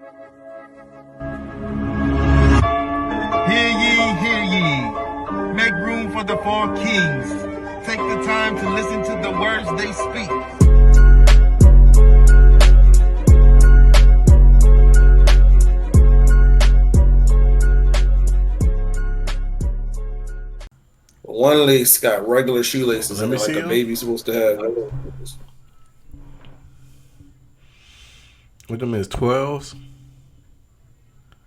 Hear ye. Make room for the four kings. Take the time to listen to the words they speak. One lace got regular shoelaces in it, like a baby's supposed to have. What them is 12s?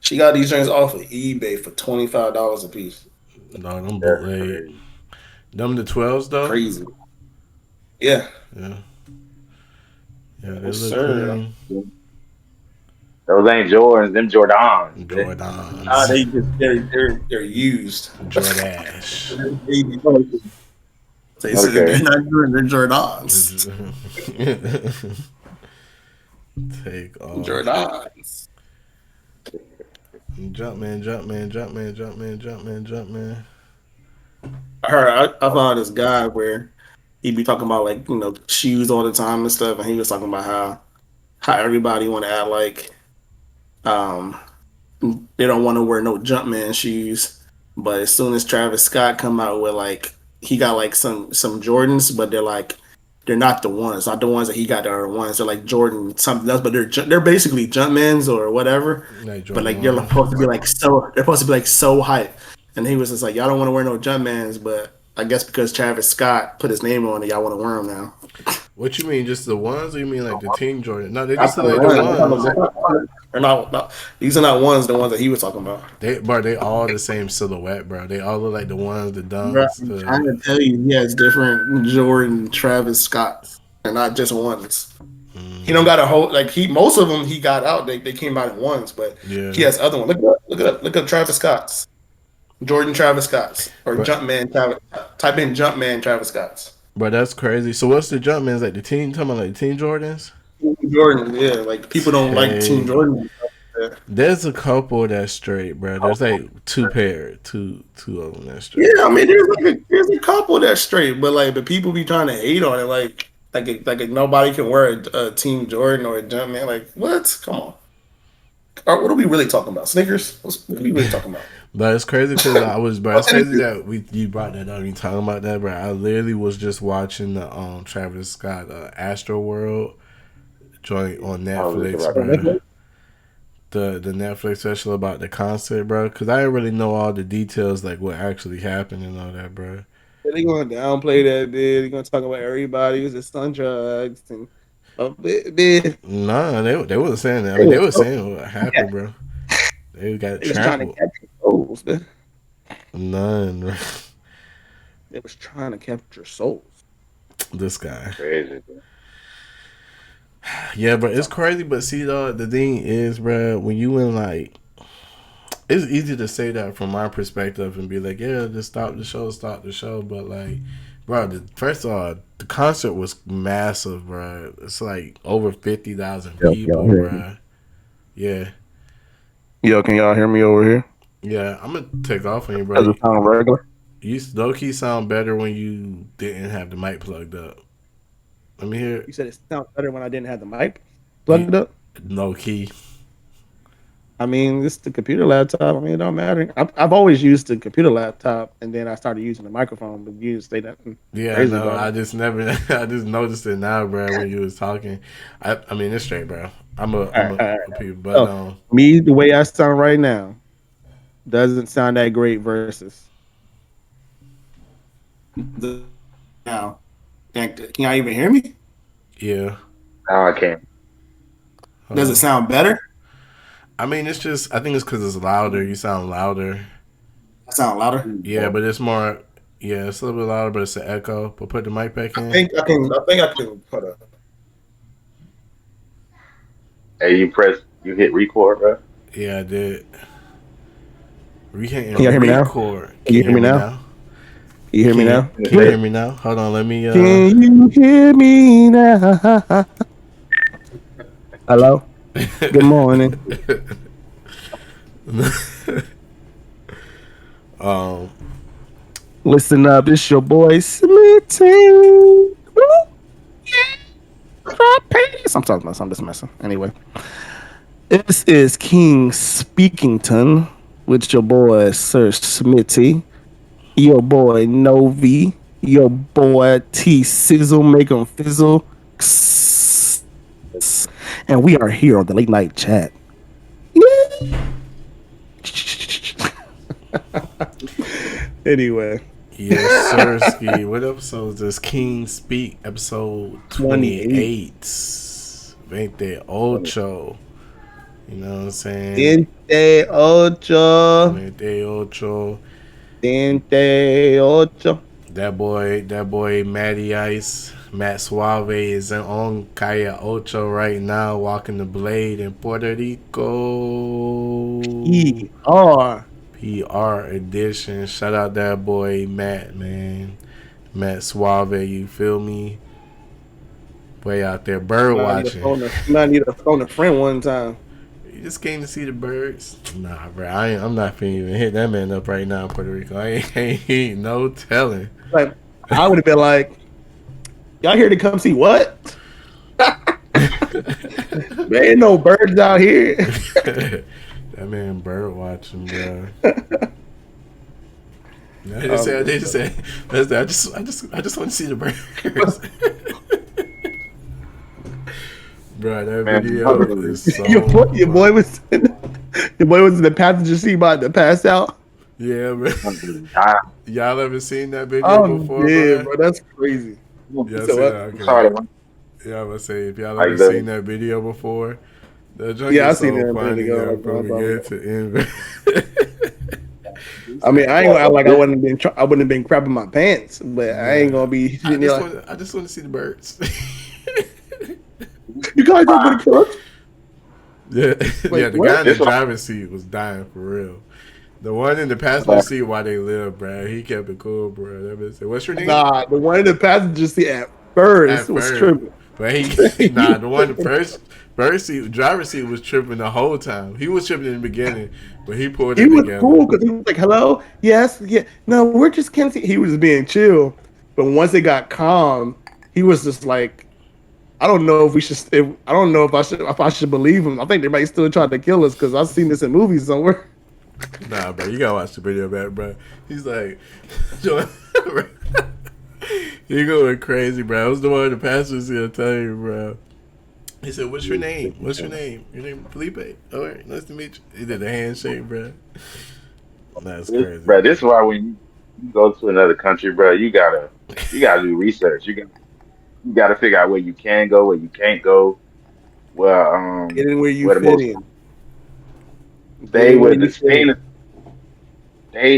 She got these joints off of eBay for $25 a piece. No, them bootleg. Them the 12s though? Crazy. Yeah. Yeah. Yeah, they look clean. Those ain't Jordans, them Jordans. They're used. Jordash. They said they're not doing they're Jordans. Take off. Jordans. Jumpman. I found this guy where he'd be talking about like, you know, shoes all the time and stuff, and he was talking about how everybody want to act like they don't want to wear no Jumpman shoes, but as soon as Travis Scott come out with like he got like some Jordans, but they're not the ones, not the ones that he got. Are the ones they're like Jordan something else, but they're basically Jumpmans or whatever. But like they're supposed to be like so hype, and he was just like, y'all don't want to wear no Jumpmans, but I guess because Travis Scott put his name on it, y'all want to wear them now. What you mean, just the ones, or you mean like the Team Jordan? No, they just like the ones. They're not. These are not ones. The ones that he was talking about. They all the same silhouette, bro. They all look like the ones, the Dunks. Bro, I'm trying to tell you, it's different Jordan, Travis Scott. They're not just ones. He don't got a whole most of them he got out. They came out in ones, but he has other ones. Look up Travis Scott's. Jordan Travis Scott's or Jumpman Travis. Type in Jumpman Travis Scott's. Bro, that's crazy. So what's the Jumpmans, like the team? Talking about like Team Jordans? Jordan, yeah. Like people don't like Team Jordan. Yeah. There's a couple that's straight, bro. There's like two of them that's straight. Yeah, I mean there's a couple that's straight, but people be trying to hate on it, like nobody can wear a Team Jordan or a Jumpman. Like what? Come on. What are we really talking about? Sneakers? What are we really talking about? But it's crazy because it's crazy that you brought that up. You talking about that, bro? I literally was just watching the Travis Scott Astro World joint on Netflix, bro. The Netflix special about the concert, bro. Because I didn't really know all the details, like what actually happened and all that, bro. They're gonna downplay that, dude. They're gonna talk about everybody who's at sun drugs and Nah, they wasn't saying that. I mean, they were saying what happened, bro. They got trampled. Souls, man. None, bro. They was trying to capture souls. This guy. Crazy, bro. Yeah, but it's crazy. But see, though, the thing is, bro, when you in like, it's easy to say that from my perspective and be like, yeah, just stop the show. But like, bro, first of all, the concert was massive, bro. It's like over 50,000 people, bro. Yeah. Yo, can y'all hear me over here? Yeah, I'm gonna take off on you, bro. Does it sound regular? You low-key sound better when you didn't have the mic plugged up. Let me hear it. You said it sounds better when I didn't have the mic plugged up? Low-key. I mean, it's the computer laptop. I mean, it don't matter. I've always used the computer laptop, and then I started using the microphone, but you didn't say that. Yeah, I know. I just noticed it now, bro, when you was talking. I mean, it's straight, bro. I'm a people, but me, the way I sound right now, doesn't sound that great versus now. Can y'all even hear me? Yeah. No, I can't. Does it sound better? I mean, it's just, I think it's because it's louder. You sound louder. I sound louder? Yeah, but it's more, it's a little bit louder, but it's an echo. But put the mic back in. I think I can put a. Hey, you hit record, bro? Yeah, I did. Can you hear me now? Can you hear me now? Can you hear me now? Can you hear me now? Hold on, let me. Can you hear me now? Hello? Good morning. Listen up, it's your boy Smitty. I'm talking about something, just messing. Anyway, This is King Speakington with your boy Sir Smitty, your boy Novi, your boy T Sizzle, make 'em fizzle, and we are here on the late night chat. Anyway, Yes, sir. Ski. What episode is this? KingSpeak episode 28. 28. You know what I'm saying? 28. 28. That boy Matty Ice, Matt Suave is on Calle Ocho right now, walking the blade in Puerto Rico. PR edition. Shout out that boy Matt, man. Matt Suave, you feel me? Way out there bird watching. I need to phone a friend one time. You just came to see the birds? Nah, bro. I'm not finna even hit that man up right now in Puerto Rico. I ain't no telling. Like, I would have been like, y'all here to come see what? There ain't no birds out here. That man bird watching, bro. They just said, I just want to see the birds. Bro, that video is so your boy was in the passenger seat about to pass out. Yeah, bro. Y'all ever seen that video before? Yeah, bro, that's crazy. Yeah, I was say if y'all ever seen that video before, that joint is so funny from beginning to end. I mean, I ain't gonna act like I wouldn't have been crapping my pants, but I ain't gonna be. I just want to see the birds. You guys don't want to kill us? Yeah, yeah. The guy in the driver's seat was dying for real. The one in the passenger seat, while they lived, bro, he kept it cool, bro. That man said, "What's your name?" Nah, the one in the passenger seat at first was tripping. But the one in the driver's seat was tripping the whole time. He was tripping in the beginning, but he pulled it together. He was cool because he was like, "Hello, yes, yeah, no, we're just can't see." He was being chill, but once it got calm, he was just like, I don't know if I should believe him. I think they might still try to kill us because I've seen this in movies somewhere. Nah, bro, you gotta watch the video back, bro. He's like, he going crazy, bro. I was the one in the passenger seat. I'll tell you, bro. He said, "What's your name? What's your name? Your name Felipe? All right, nice to meet you." He did a handshake, bro. That's crazy, bro. This is why when you go to another country, bro, you gotta do research. You gotta figure out where you can go, where you can't go. Well, get in where you fit in. Stay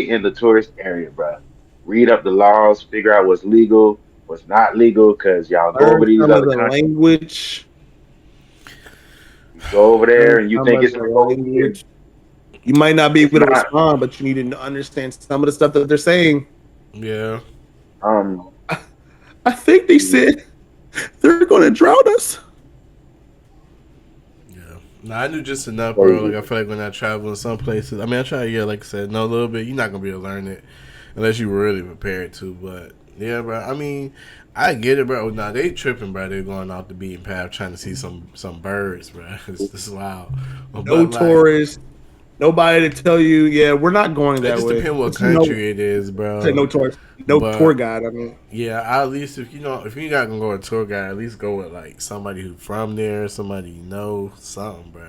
in the tourist area, bro. Read up the laws, figure out what's legal, what's not legal, because y'all go over these other countries. Language. You go over there and you think it's language. You might not be able to respond, but you need to understand some of the stuff that they're saying. Yeah. I think they said they're going to drown us. No, I knew just enough, bro. Like, I feel like when I travel in some places, I mean, I try to, like I said, know a little bit. You're not going to be able to learn it unless you're really prepared to. But, yeah, bro, I mean, I get it, bro. Nah, they tripping, bro. They're going off the beaten path trying to see some birds, bro. It's wild. No tourists. Nobody to tell you, yeah, we're not going that way. It just depends what country it is, bro. No tourist, tour guide. I mean, yeah, at least if you're not gonna go with a tour guide, at least go with like somebody who's from there, somebody you know, something, bro.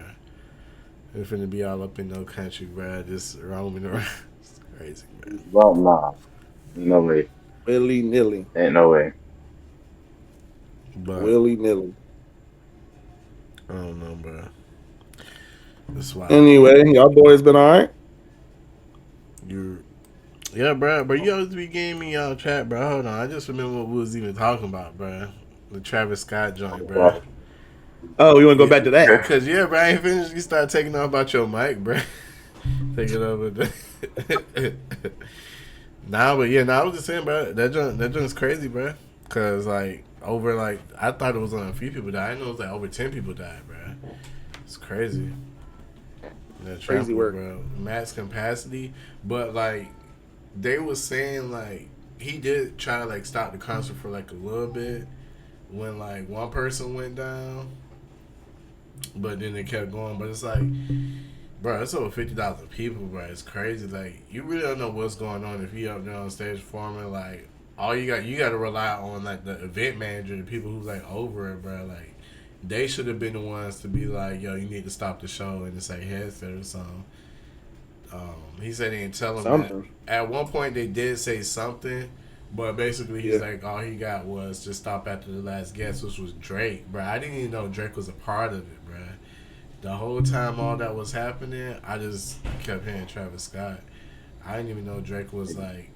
It's finna be all up in no country, bro. Just roaming around. It's crazy, man. Well, nah, no way. Willy nilly. Ain't no way. But willy nilly. I don't know, bro. Anyway, y'all boys been all right? Yeah, bro. But you always be getting me y'all chat, bro. Hold on, I just remember what we was even talking about, bro. The Travis Scott joint, bro. Oh, you want to go back to that? Because bro, I ain't finished. You start taking off about your mic, bro. Take it over. I was just saying, bro. That joint's crazy, bro. Because I thought it was only a few people died. I know it was like over 10 people died, bro. It's crazy. That crazy work, bro. Max capacity, but like they was saying, like he did try to like stop the concert for like a little bit when like one person went down, But then they kept going. But it's like, bro, it's over 50,000 people, bro. It's crazy. Like, you really don't know what's going on if you up there on stage performing. Like, all you got to rely on like the event manager, the people who's like over it, bro. Like, they should have been the ones to be like, yo, you need to stop the show and it's like headset or something. He said he didn't tell him something. That. At one point, they did say something, but basically, he's like, all he got was just stop after the last guest, which was Drake, bro. I didn't even know Drake was a part of it, bro. The whole time all that was happening, I just kept hearing Travis Scott. I didn't even know Drake was like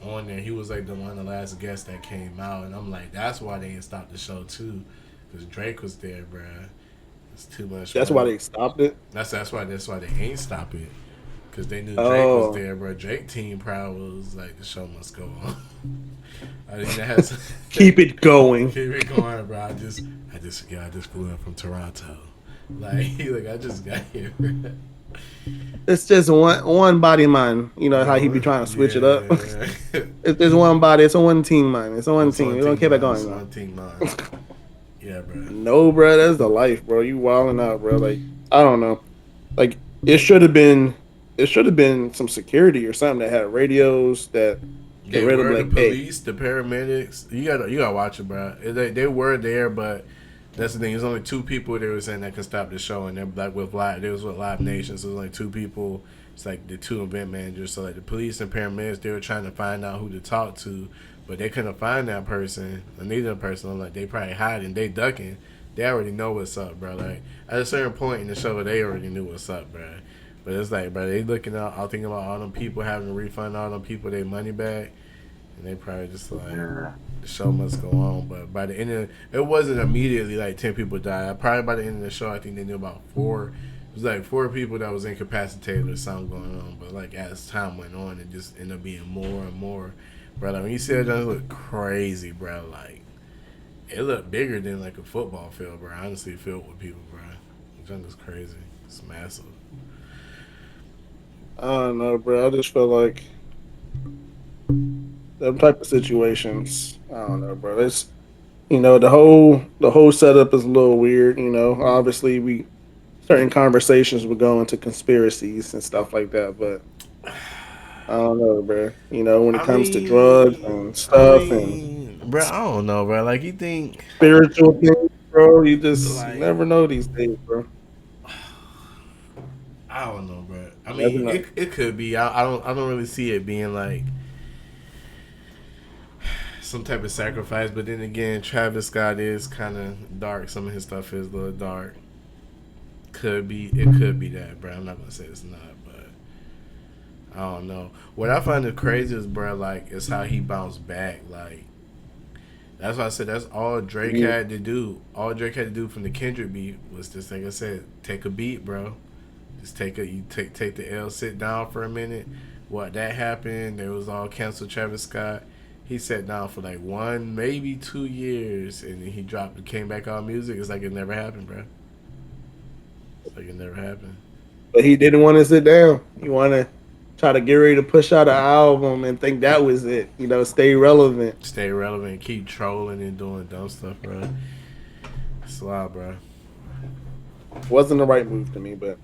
on there. He was like one of the last guests that came out, and I'm like, that's why they didn't stop the show too, because Drake was there, bro. It's too much. That's why they stopped it. That's why they ain't stop it. Because they knew Drake was there, bro. Drake team probably was like, the show must go on. I think that has keep it going. Keep it going, bro. I just flew in from Toronto. Like I just got here. It's just one body mind. You know how he be trying to switch it up. It's just one body. It's a one team mind. It's a one team. We don't care about going. It's one team mind. Yeah, bro. No, bro. That's the life, bro. You wilding out, bro. Like, I don't know. Like, it should have been some security or something that had radios that they were the police, the paramedics. You gotta watch it, bro. They were there, but that's the thing. There's only 2 people they were saying that can stop the show, and they're like with Live Nation. So there's only 2 people. It's like the 2 event managers. So like the police and paramedics, they were trying to find out who to talk to, but they couldn't find that person. And neither person. I'm like, they probably hiding, they ducking. They already know what's up, bro. Like at a certain point in the show, they already knew what's up, bro. But it's like, bro, they looking out, thinking about all them people having to refund all them people their money back, and they probably just like, the show must go on. But by the end of it wasn't immediately like 10 people died. Probably by the end of the show, I think they knew about 4. It was like 4 people that was incapacitated or something going on. But like as time went on, it just ended up being more and more, bro. Like when you see it, it looked crazy, bro. Like it looked bigger than like a football field, bro. Honestly, filled with people, bro. The jungle's crazy. It's massive. I don't know, bro. I just feel like them type of situations. I don't know, bro. It's the whole setup is a little weird. Obviously certain conversations would go into conspiracies and stuff like that, but I don't know, bro. When it comes to drugs and stuff, bro, I don't know, bro. Like you think spiritual things, bro. You just never know these days, bro. I don't know, bro. I mean, it could be. I don't really see it being like some type of sacrifice. But then again, Travis Scott is kind of dark. Some of his stuff is a little dark. It could be that, bro. I'm not gonna say it's not, but I don't know. What I find the craziest, bro, like is how he bounced back. Like that's why I said that's all Drake had to do. All Drake had to do from the Kendrick beat was just, like I said, take a beat, bro. Just take the L, sit down for a minute. What that happened, it was all canceled. Travis Scott, he sat down for like 1, maybe 2 years, and then he came back on music. It's like it never happened, bro. It's like it never happened. But he didn't want to sit down. He want to try to get ready to push out an album and think that was it. Stay relevant. Stay relevant. Keep trolling and doing dumb stuff, bro. It's wild, bro. Wasn't the right move to me, but.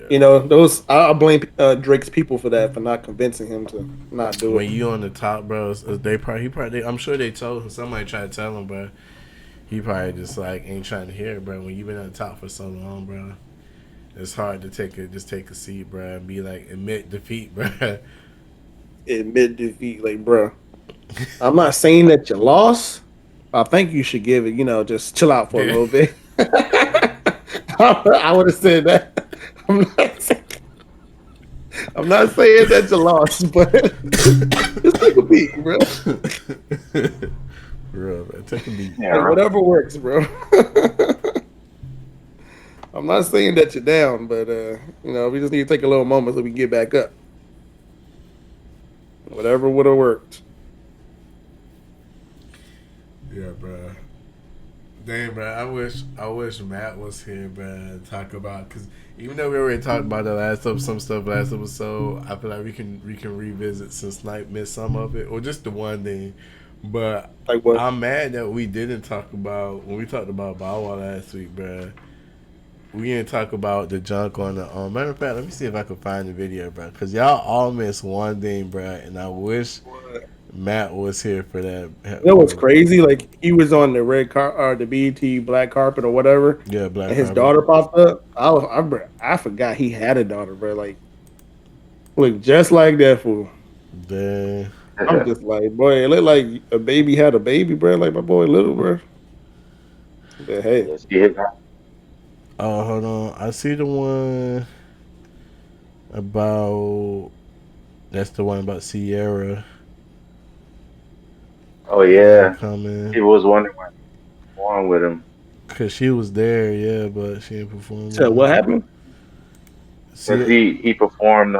Those I blame Drake's people for that, for not convincing him to not do it. When you on the top, bro, I'm sure they told him. Somebody tried to tell him, bro. He probably just like ain't trying to hear it, bro. When you've been on the top for so long, bro, it's hard to take a seat, bro, and be like admit defeat, bro. Admit defeat, like, bro. I'm not saying that you lost. I think you should give it. Just chill out for a little bit. I would have said that. I'm not saying that you lost, but just take a beat, bro. Bro, take a beat. Yeah, whatever works, bro. I'm not saying that you're down, but we just need to take a little moment so we can get back up. Whatever would have worked. Yeah, bro. Damn, bro. I wish Matt was here, bro, to talk about, because even though we already talked about the last episode, I feel like we can revisit since Snipe missed some of it, or just the one thing. But like what? I'm mad that we didn't talk about when we talked about Bow Wow last week, bro. we didn't talk about the junk on the. Matter of fact, let me see if I can find the video, bro. Because y'all all missed one thing, bro, and I wish Matt was here for that. You know what's crazy? Like he was on the red car, the BET black carpet or whatever. Yeah, black and his carpet. daughter popped up. I forgot he had a daughter, bro. Like, look just like that fool. Damn. I'm just like, boy, it looked like a baby had a baby, bro. Like my boy, little bro. But hey, Yeah, she hit. Oh, hold on. I see the one about. That's the one about Sierra. Oh yeah, Coming. people was wondering why he was on with him. Cause she was there, yeah, but she didn't perform. so what happened? Because See, he performed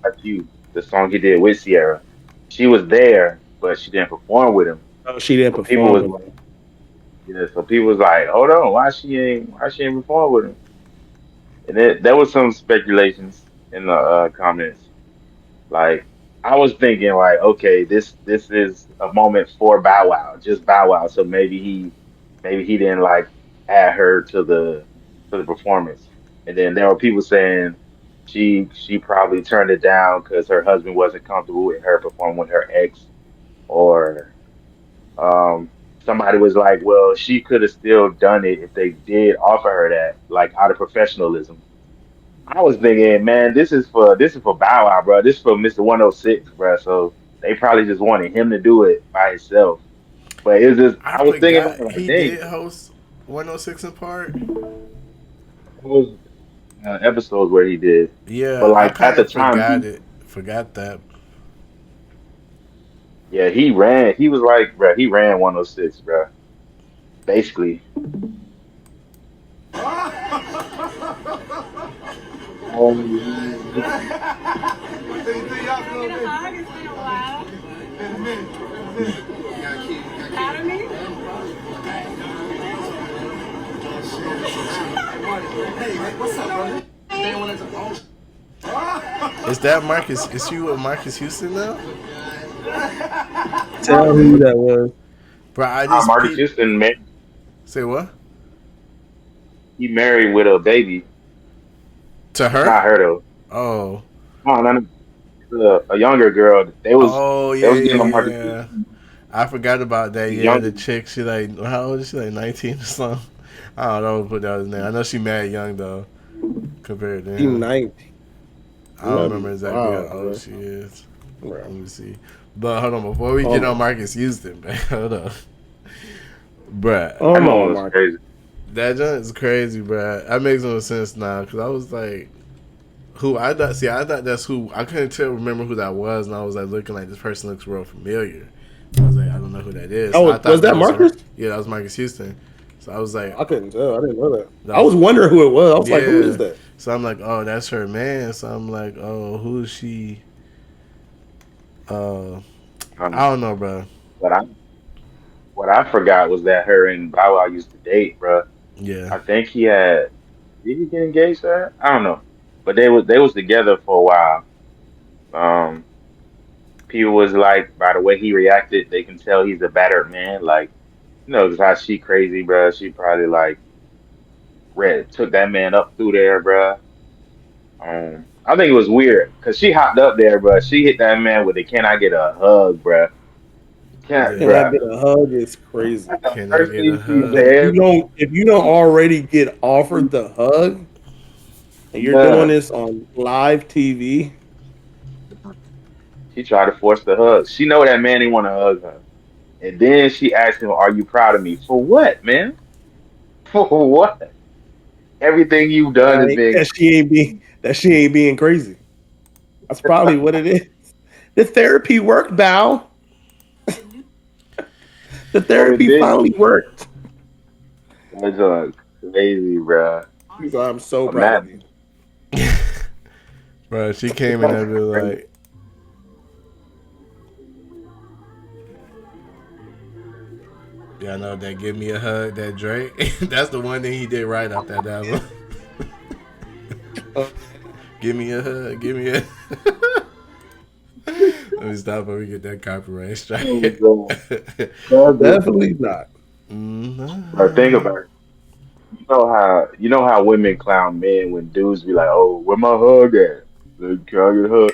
like you, the song he did with Sierra. She was there, but she didn't perform with him. Oh, she didn't So people perform was with like, him. yeah. So people was like, hold on, why she ain't perform with him? And there was some speculations in the comments. Like I was thinking, like, okay, this is a moment for Bow Wow, just Bow Wow. So maybe he didn't like add her to the performance. And then there were people saying she probably turned it down because her husband wasn't comfortable with her performing with her ex, or um somebody was like, well, she could have still done it if they did offer her that, like out of professionalism. I was thinking, man, this is for Bow Wow, bro. This is for Mr. 106, bro. So they probably just wanted him to do it by himself. But it's just I I was thinking about it forgot like, he dang, did host 106 in part. it was episodes where he did. But Yeah, I like at kind the of time, forgot it. Forgot that. yeah, he ran. He was like, bro, he ran 106, bro. Basically. Um, Is that Marcus? Is she with Marcus Houston now? Tell who that was. Bro, I just Marcus peeped. Houston, man, Say what? he married with a baby. To her? Not her though. Oh. No, no, no. A younger girl. Oh They yeah, was yeah, getting on yeah, Marcus yeah. Houston. I forgot about that. He's Yeah, younger. the chick. She like how old is she? Like 19 or something. I don't know. Put that was name. I know she mad young though compared to He him. 19. I You don't gotta remember be exactly how wild, old bro. she is. Bro. Let me see. But hold on, before we get Oh, on Marcus Houston, man, hold on, bruh. oh That no, one was Mark. crazy. That joint is crazy, bruh. That makes no sense now because I was like, who I thought. See, I thought that's who I couldn't remember who that was, and I was like looking like this person looks real familiar. I was like, I don't know who that is. So I Oh, was thought that that was her. Marcus? Yeah, that was Marcus Houston. So I was like, I couldn't tell. I didn't know that. that I was was wondering who it was. I was like, who is yeah. that? So I'm like, oh, that's her man. So I'm like, oh, who is she? Uh, I Um, don't know, bro. but what I forgot was that her and Bow Wow used to date, bro. Yeah, I think he had. Did he get engaged to her? I don't know. But they was together for a while. Um, people was like, by the way he reacted, they can tell he's a battered man. Like, cause how she crazy, bro. She probably like took that man up through there, bro. I think it was weird because she hopped up there, bro. She hit that man with a "Can I get a hug, bro? Can't, yeah. Can I bro." get a hug? It's crazy. That's the Can I first get a thing she hug? said. If you don't already get offered the hug, and you're doing Yeah, this on live TV, she tried to force the hug. She know that man didn't want to hug her, and then she asked him, "Are you proud of me for what, man? For what? Everything you've done has been." that she ain't being crazy. That's probably what it is. The therapy worked, Bow. The Oh, it therapy did. finally worked. That's crazy, bro. He's like, I'm so proud of you. Imagine. Bro, she came in there be Crazy. like, y'all know that "Give Me a Hug," that Drake. That's the one thing he did right off that album. Uh, Give me a hug, give me a. Let me stop before we get that copyright strike. Oh, God. Definitely not. But think about it. You know how women clown men when dudes be like, "Oh, where my hug at? Like, can I get a hug?"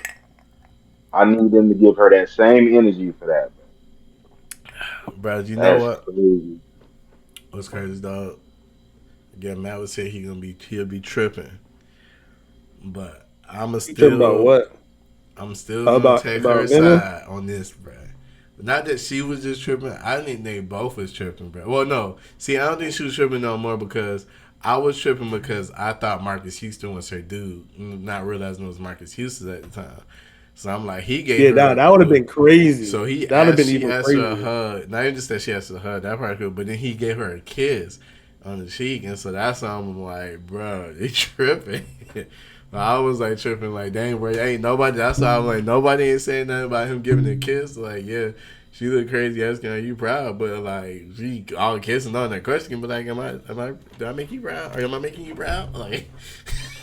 I need them to give her that same energy for that, bro. Bro, you know That's what? crazy. What's crazy, dog? Again, Matt would say he'll be tripping, but You talking about what? I'm still gonna About take her women? side on this, bro. Not that she was just tripping. I think they both was tripping, bro. Well, no. See, I don't think she was tripping no more because I was tripping because I thought Marcus Houston was her dude, not realizing it was Marcus Houston at the time. So I'm like, he gave Yeah, her. that would have been crazy. So That would have been she even asked her a crazier. hug. Not even just that she asked her a hug, that probably cool, but then he gave her a kiss on the cheek, and so that's how I'm like, bro, they tripping. I was like tripping, like, dang, bro, ain't nobody. That's why I'm like, nobody ain't saying nothing about him giving a kiss. Like, yeah, she look crazy asking, "Are you proud?" But like, she all kissing on that question, but like, do I make you proud, or am I making you proud? Like,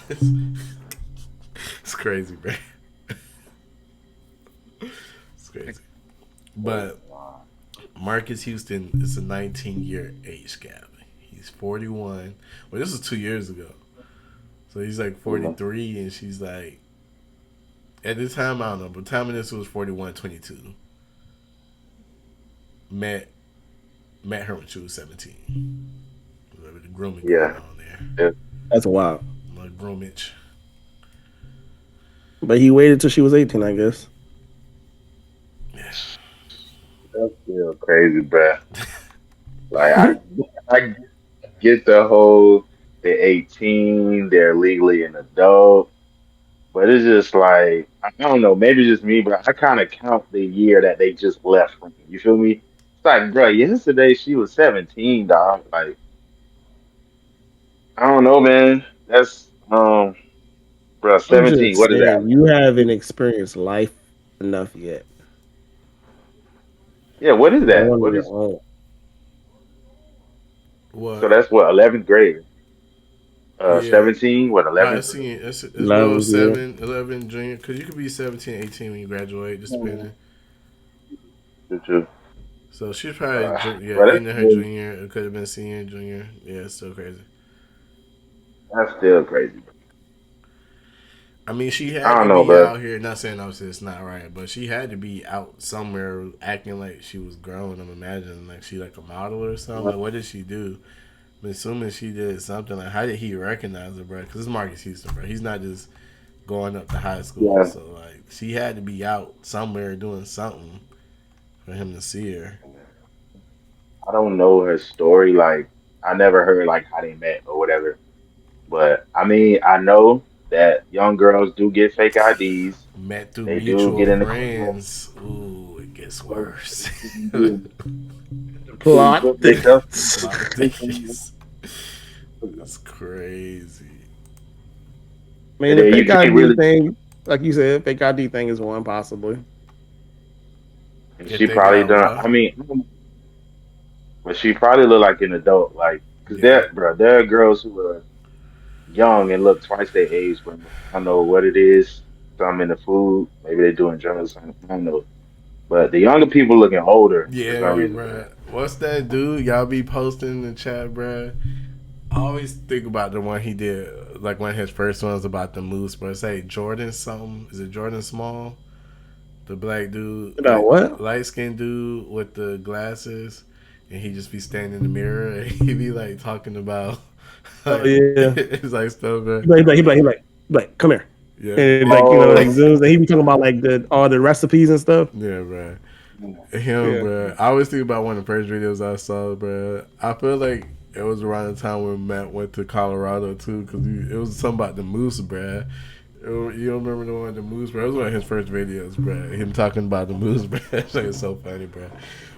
it's, it's crazy, bro. It's crazy, but Marcus Houston is a 19-year age gap. He's 41. Well, this was 2 years ago. So he's like Yeah. 43, and she's like, at the time, I don't know, but the time of this was 41, 22. Met met her when she was 17. The grooming going Yeah. on there. Yeah. That's wild. Like groomage. But he waited till she was 18, I guess. Yeah. That's still crazy, bro. Like I get the whole they're 18, they're legally an adult, but it's just like I don't know, maybe just me, but I kind of count the year that they just left from me. You feel me? It's like, bro, yesterday she was 17, dog. Like I don't know, man. That's bro, I'm 17. just What is that? saying, you haven't experienced life enough yet. Yeah, what is Not that? on What your is own. so? What? That's what 11th grade. Yeah. 17. What I 11th grade? see as well 11, yeah. 7, 11 junior, because you could be 17, 18 when you graduate, just depending. True, true. So she's probably yeah, Bro, ending her junior. It could have been senior, junior. Yeah, it's still crazy. that's still crazy, bro. I mean, she I had to don't know, be bro. out here. Not saying obviously it's not right, but she had to be out somewhere acting like she was grown. I'm imagining like she like a model or something. Like, what did she do? I'm assuming she did something. Like, how did he recognize her, bro? Because it's Marcus Houston, bro. He's not just going up to high school. Yeah, So like, she had to be out somewhere doing something for him to see her. I don't know her story. Like, I never heard like how they met or whatever. But I mean, I know that young girls do get fake IDs. Met through They do mutual get in the club. friends. Ooh, it gets But worse. Plot they stuff. thickens. Plot thickens. It's crazy. I And mean, the then you fake can't ID really. thing, like you said, fake ID thing is one possibly. And If she they probably got done. what? I mean, but she probably look like an adult. Like, cause Yeah. there are girls who are young and look twice their age. But I don't know what it is. Some in the food. Maybe they're doing drugs. I don't know. But the younger people looking older for some Yeah, reason, bro. bruh. What's that dude y'all be posting in the chat, bruh? I always think about the one he did, like one of his first ones about the moose, bro. Say Jordan something. Is it Jordan Small? The black dude, About what? light skinned dude with the glasses, and he just be standing in the mirror and he be like talking about Oh like yeah. it's like stuff, bro. Come here. Yeah, And yeah, like, like Oh, zooms and he be talking about like the all the recipes and stuff. yeah, bro. Him, Yeah. bro. I always think about one of the first videos I saw, bro. I feel like it was around the time when Matt went to Colorado too, because it was something about the moose, bro. You don't remember the one with the moose, bro? It was one of his first videos, bro. Him talking about the moose, bro. It's like it's so funny, bro.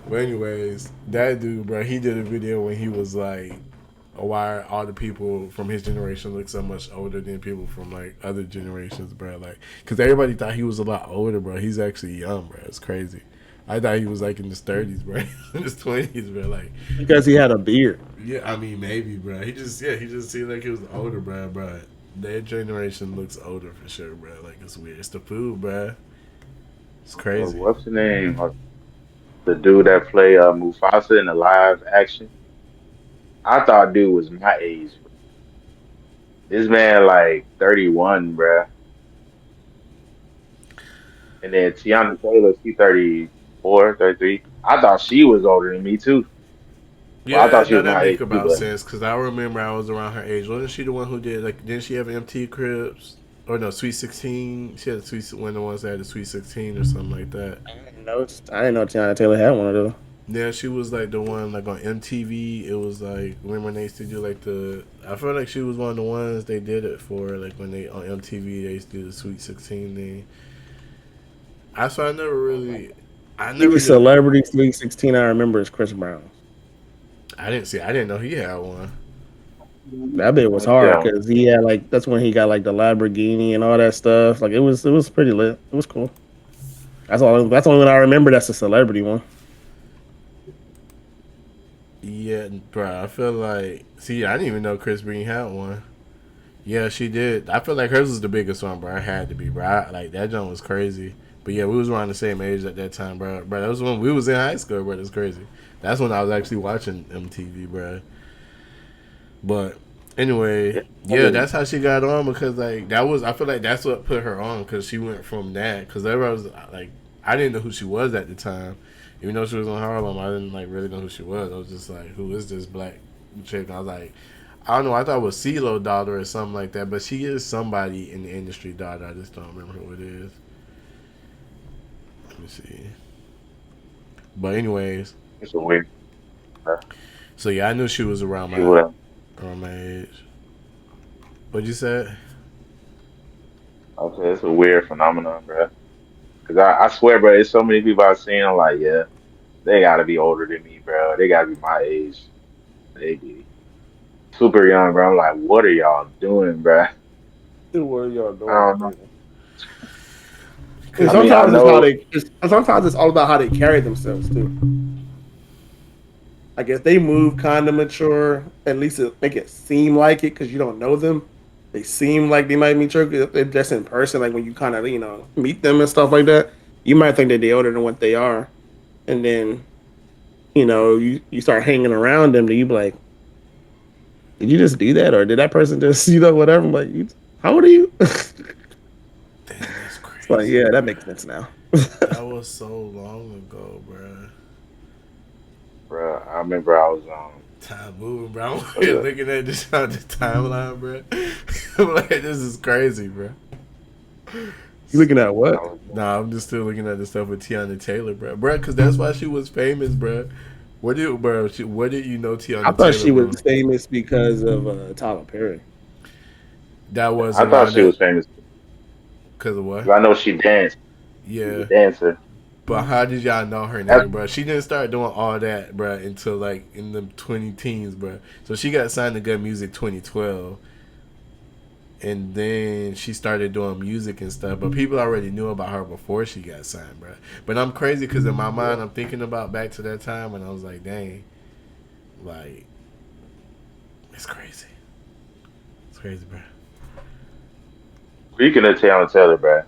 But anyways, that dude, bro, he did a video when he was like, why all the people from his generation look so much older than people from like other generations, bro. Like, because everybody thought he was a lot older, bro. He's actually young, bro. It's crazy. I thought he was like in his 30s, bro. In his 20s, bro. Like, Because he had a beard. yeah, I mean, maybe, bro. He just seemed like he was older, bro. But their generation looks older for sure, bro. Like, it's weird. It's the food, bro. It's crazy. what's the name? The dude that play Mufasa in the live action. I thought dude was my age. This man like 31, bruh. And then Tiana Taylor, she 34, 33. I thought she was older than me too. Well, I Yeah, thought she no, was that my make age too, about but sense because I remember I was around her age. Wasn't she the one who did like? Didn't she have MT Cribs or no Sweet 16? She had a sweet one of the ones that had the Sweet 16 or something like that. I didn't know Tiana Taylor had one of those. Yeah, she was like the one like on MTV. It was like remember when they used to do like the. I feel like she was one of the ones they did it for. Like when they on MTV they used to do the Sweet 16 thing. I never really. I never The did. celebrity Sweet 16 I remember is Chris Brown. I didn't see. I didn't know he had one. That bit was hard yeah, because he had like that's when he got like the Lamborghini and all that stuff. Like it was pretty lit. It was cool. That's all. That's the only one I remember. That's a celebrity one. Yeah, bro. I feel like. See, I didn't even know Chris Green had one. Yeah, she did. I feel like hers was the biggest one, bro. It had to be, bro. Like that joint was crazy. But yeah, we was around the same age at that time, bro. Bro, that was when we was in high school, bro. That's crazy. That's when I was actually watching MTV, bro. But anyway, yeah. I yeah, mean, that's how she got on because like that was. I feel like that's what put her on because she went from that because everybody was like, I didn't know who she was at the time. Even though she was on Harlem, I didn't like really know who she was. I was just like, who is this black chick? And I was like, I don't know. I thought it was CeeLo daughter or something like that, but she is somebody in the industry daughter. I just don't remember who it is. Let me see. But anyways, it's a weird. so yeah, I knew she was She would. around my age. What'd you say? Okay, it's a weird phenomenon, bro. Cause I swear, bro, there's so many people I've seen. I'm like, yeah, they gotta be older than me, bro. They gotta be my age. They be super young, bro. I'm like, what are y'all doing, bro? What are y'all I doing? don't know. And Cause I mean, I sometimes it's how know. they. Sometimes it's all about how they carry themselves too. I guess they move kind of mature. At least it make it seem like it because you don't know them. They seem like they might be mature if they're just in person. Like when you kind of meet them and stuff like that, you might think that they're older than what they are, and then you start hanging around them. Then you be like, did you just do that, or did that person just whatever? I'm like, how old are you? It's damn, that's like, crazy. yeah, that makes sense now. That was so long ago, bro. Bro, I remember I was Time moving, bro. was I'm it? looking at this on the timeline, bro. I'm like, this is crazy, bro. You looking at I what? was Nah, I'm just still looking at the stuff with Tiana Taylor, bro. Bro, because that's why she was famous, bro. What did you know I Tiana thought Taylor she was from? famous because of Tyler Perry. That was I thought around she was that, famous because of what? because I know she danced. She was a Yeah. dancer. But how did y'all know her That's name, bro? She didn't start doing all that, bro, until like in the 20 teens, bro. So she got signed to Good Music 2012. And then she started doing music and stuff. But people already knew about her before she got signed, bro. But I'm crazy because in my mind, I'm thinking about back to that time and I was like, dang, like, it's crazy. It's crazy, bro. speaking of Tiana Taylor, bro.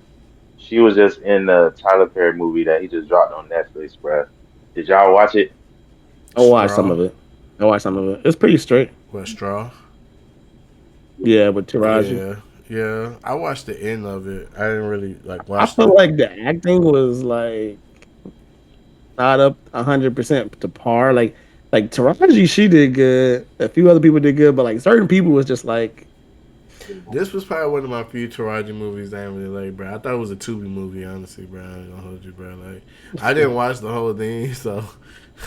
She was just in the Tyler Perry movie that he just dropped on Netflix, bro. Did y'all watch it? I watched some Straw? of it. I watched some of it. It's pretty straight. What, Straw? Yeah, with Taraji. Yeah. Yeah. I watched the end of it. I didn't really, like, I watch feel the. like the acting was like not up 100% to par. Like Taraji, she did good. A few other people did good, but like certain people was just like, This was probably one of my few Taraji movies I didn't really like, bro. I thought it was a Tubi movie, honestly, bro. I ain't gonna hold you, bro. Like, I didn't watch the whole thing, so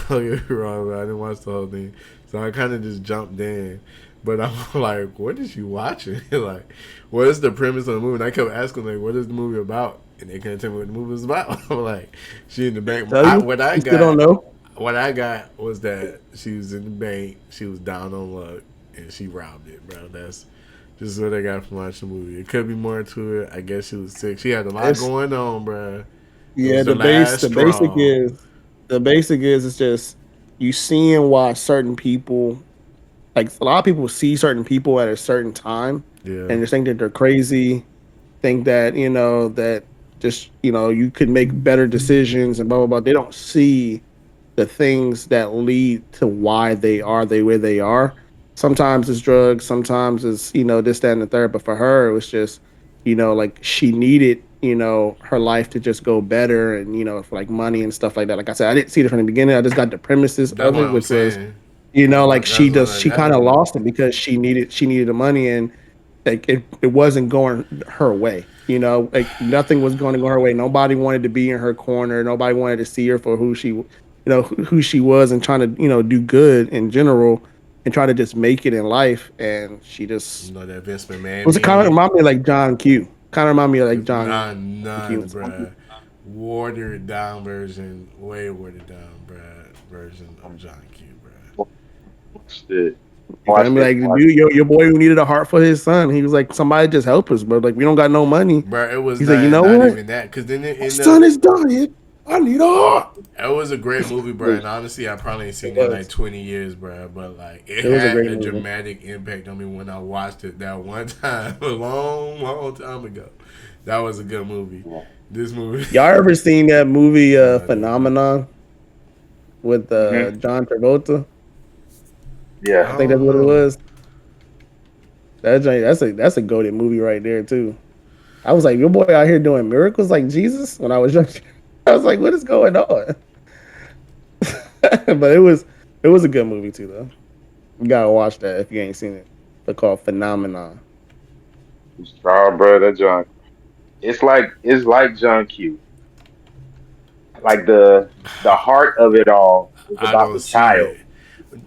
don't get me wrong, bro. I didn't watch the whole thing, so I kind of just jumped in. But I'm like, what is you watching? Like, what is the premise of the movie? And I kept asking, like, what is the movie about? And they couldn't tell me what the movie was about. I'm like, she in the bank. tell you, What I you still don't got, know. what I got was that she was in the bank, she was down on luck, and she robbed it, bro. That's just what I got from watching the movie. It could be more to it. I guess she was sick. She had a lot It's going on, bro. It yeah, was the last the basic straw. is it's just you seeing why certain people like a lot of people see certain people at a certain time Yeah. and just think that they're crazy, think that, that just, you could make better decisions and blah blah blah. They don't see the things that lead to why they are they where they are. Sometimes it's drugs, sometimes it's this, that, and the third. But for her, it was just like she needed her life to just go better, and for like money and stuff like that. Like I said, I didn't see it from the beginning. I just got the premises That's of what it, I'm which was saying. like That's what I she got kind of to. lost it because she needed the money, and like it wasn't going her way. Like nothing was going to go her way. Nobody wanted to be in her corner. Nobody wanted to see her for who she, who she was, and trying to, do good in general, and try to just make it in life. And she just That Vince McMahon was kind of meme. remind me of like John Q. Kind of remind me of like It's John not Q. none, bruh. Watered down version, way watered down, bruh. Version of John Q, bruh. Watched it. You feel Watched me? it. Like the dude, your boy who needed a heart for his son. He was like, somebody just help us, bro. Like we don't got no money. Bruh, it was He's like, you know not what? even that. Because then it My ended son up. is dying. I need a heart. It was a great movie, bro. And honestly, I probably ain't seen It it in like was. 20 years, bro. But like, it It was a had great a movie. dramatic impact on me when I watched it that one time, a long, long time ago. That was a good movie. This movie, Y'all ever seen that movie nah, dude. Phenomenon with Mm-hmm. John Travolta? Yeah. I I think that's don't what it know. was. That's a goated movie right there too. I was like, your boy out here doing miracles like Jesus when I was young. I was like, what is going on? But it was a good movie too though. You gotta watch that if you ain't seen it. It's called Phenomenon. Strong, bro. That John. It's like John Q. Like the heart of it all is I about don't the see child. it.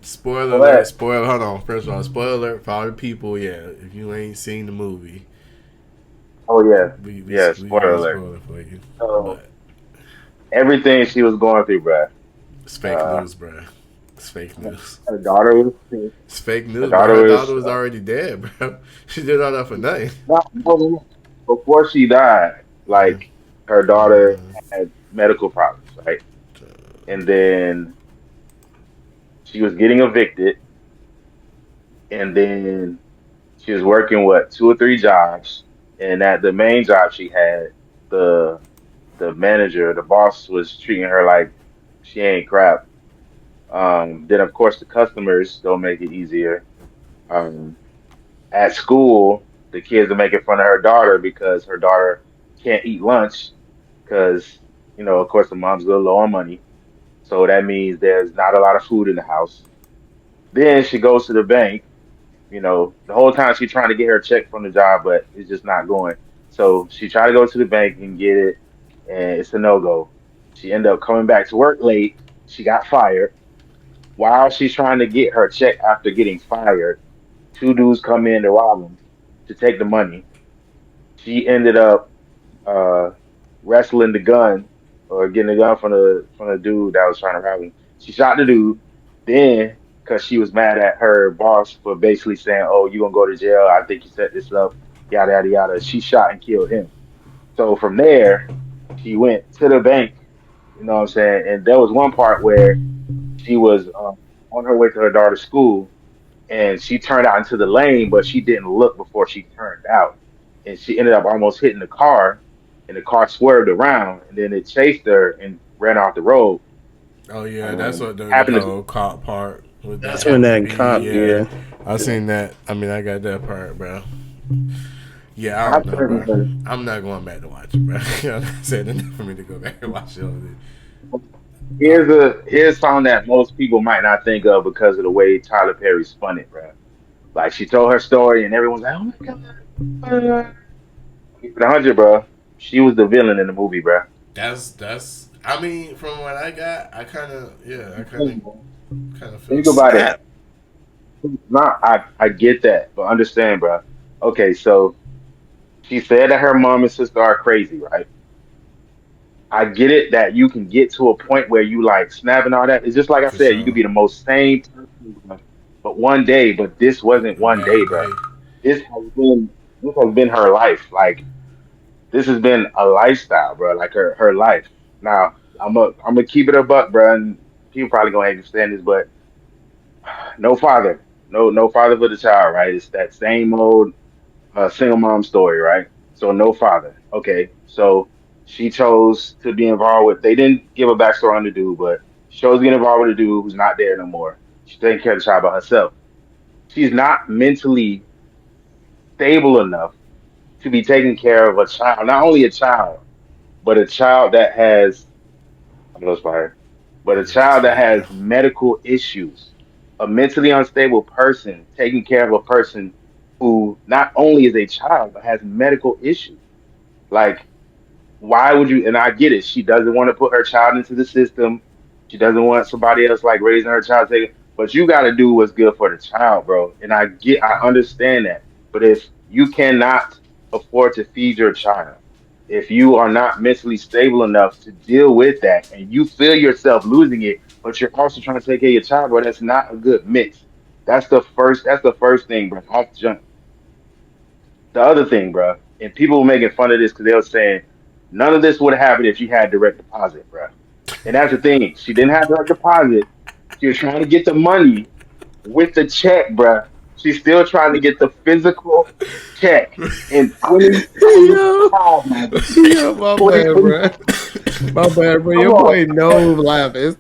Spoiler alert! But Spoiler. Hold on. First of all, spoiler alert for all the people. Yeah, if you ain't seen the movie, oh yeah, we we yeah. we, Spoiler we alert. spoil it for you. So But everything she was going through, bro. it's fake Uh, news, bro. It's fake news. her daughter was sick. It's fake Her news, bro. daughter Her daughter was was already dead, bro. She did all that for nothing. no, before she died. Uh, Like her daughter uh, had medical problems, right? And then she was getting evicted, and then she was working what 2 or 3 jobs, and at the main job she had, the the manager, the boss was treating her like she ain't crap. Then of course the customers don't make it easier. Um, at school, the kids are making fun of her daughter because her daughter can't eat lunch because of course the mom's a little low on money, so that means there's not a lot of food in the house. Then she goes to the bank. The whole time she's trying to get her check from the job, but it's just not going. So she tried to go to the bank and get it, and it's a no go. She ended up coming back to work late. She got fired. While she's trying to get her check after getting fired, 2 dudes come in to rob them to take the money. She ended up uh, wrestling the gun or getting the gun from the dude that was trying to rob him. She shot the dude. Then, because she was mad at her boss for basically saying, "Oh, you gonna go to jail? I think you set this up." Yada yada yada. She shot and killed him. So from there, she went to the bank. You know what I'm saying? And there was one part where she was on her way to her daughter's school, and she turned out into the lane, but she didn't look before she turned out, and she ended up almost hitting the car, and the car swerved around, and then it chased her and ran off the road. oh yeah, that's what the Happened to whole cop part with that That's when happened to that be. cop, Yeah, yeah. I seen that. I mean, I got that part, bro. Yeah, I I don't know, bro. I'm not going back to watch it, bro. I said enough for me to go back and watch it. here's something that most people might not think of because of the way Tyler Perry spun it, bro. Like she told her story, and everyone's like, "Oh my god!" Keep it 100, bro. She was the villain in the movie, bro. That's. I mean, from what I got, I kind of yeah, I kind of feel Think about it. sad. Not, I get that, but understand, bro. Okay, so she said that her mom and sister are crazy, right? I get it that you can get to a point where you like snapping all that. It's just like I For said, you could sure. be the most sane person, but one day, but this wasn't A one day, bad bro. day. This has been her life. Like this has been a lifestyle, bro. Like her life. Now I'm gonna keep it a buck, bro. And people probably gonna understand this, but no father, no father for the child, right? It's that same old single mom story, right? So no father. Okay, so she chose to be involved with. They didn't give a backstory on the dude, but Shows getting involved with a dude who's not there no more. She's taking care of the child by herself. She's not mentally stable enough to be taking care of a child, not only a child, but a child that has, I'm lost by her, but a child that has medical issues. A mentally unstable person taking care of a person who not only is a child, but has medical issues. Like, why would you? And I get it. She doesn't want to put her child into the system. She doesn't want somebody else like raising her child. But you got to do what's good for the child, bro. And I understand that. But if you cannot afford to feed your child, if you are not mentally stable enough to deal with that, and you feel yourself losing it, but you're also trying to take care of your child, bro, that's not a good mix. That's the first. That's the first thing, bro. Off the jump. The other thing, bro, and people were making fun of this because they were saying none of this would have happened if she had direct deposit, bro. And that's the thing. She didn't have direct deposit. She was trying to get the money with the check, bro. She's still trying to get the physical check in Yo, 2025, man. yo, my bad, 2020. bro. My bad, bro. Come Your on, boy knows laughing.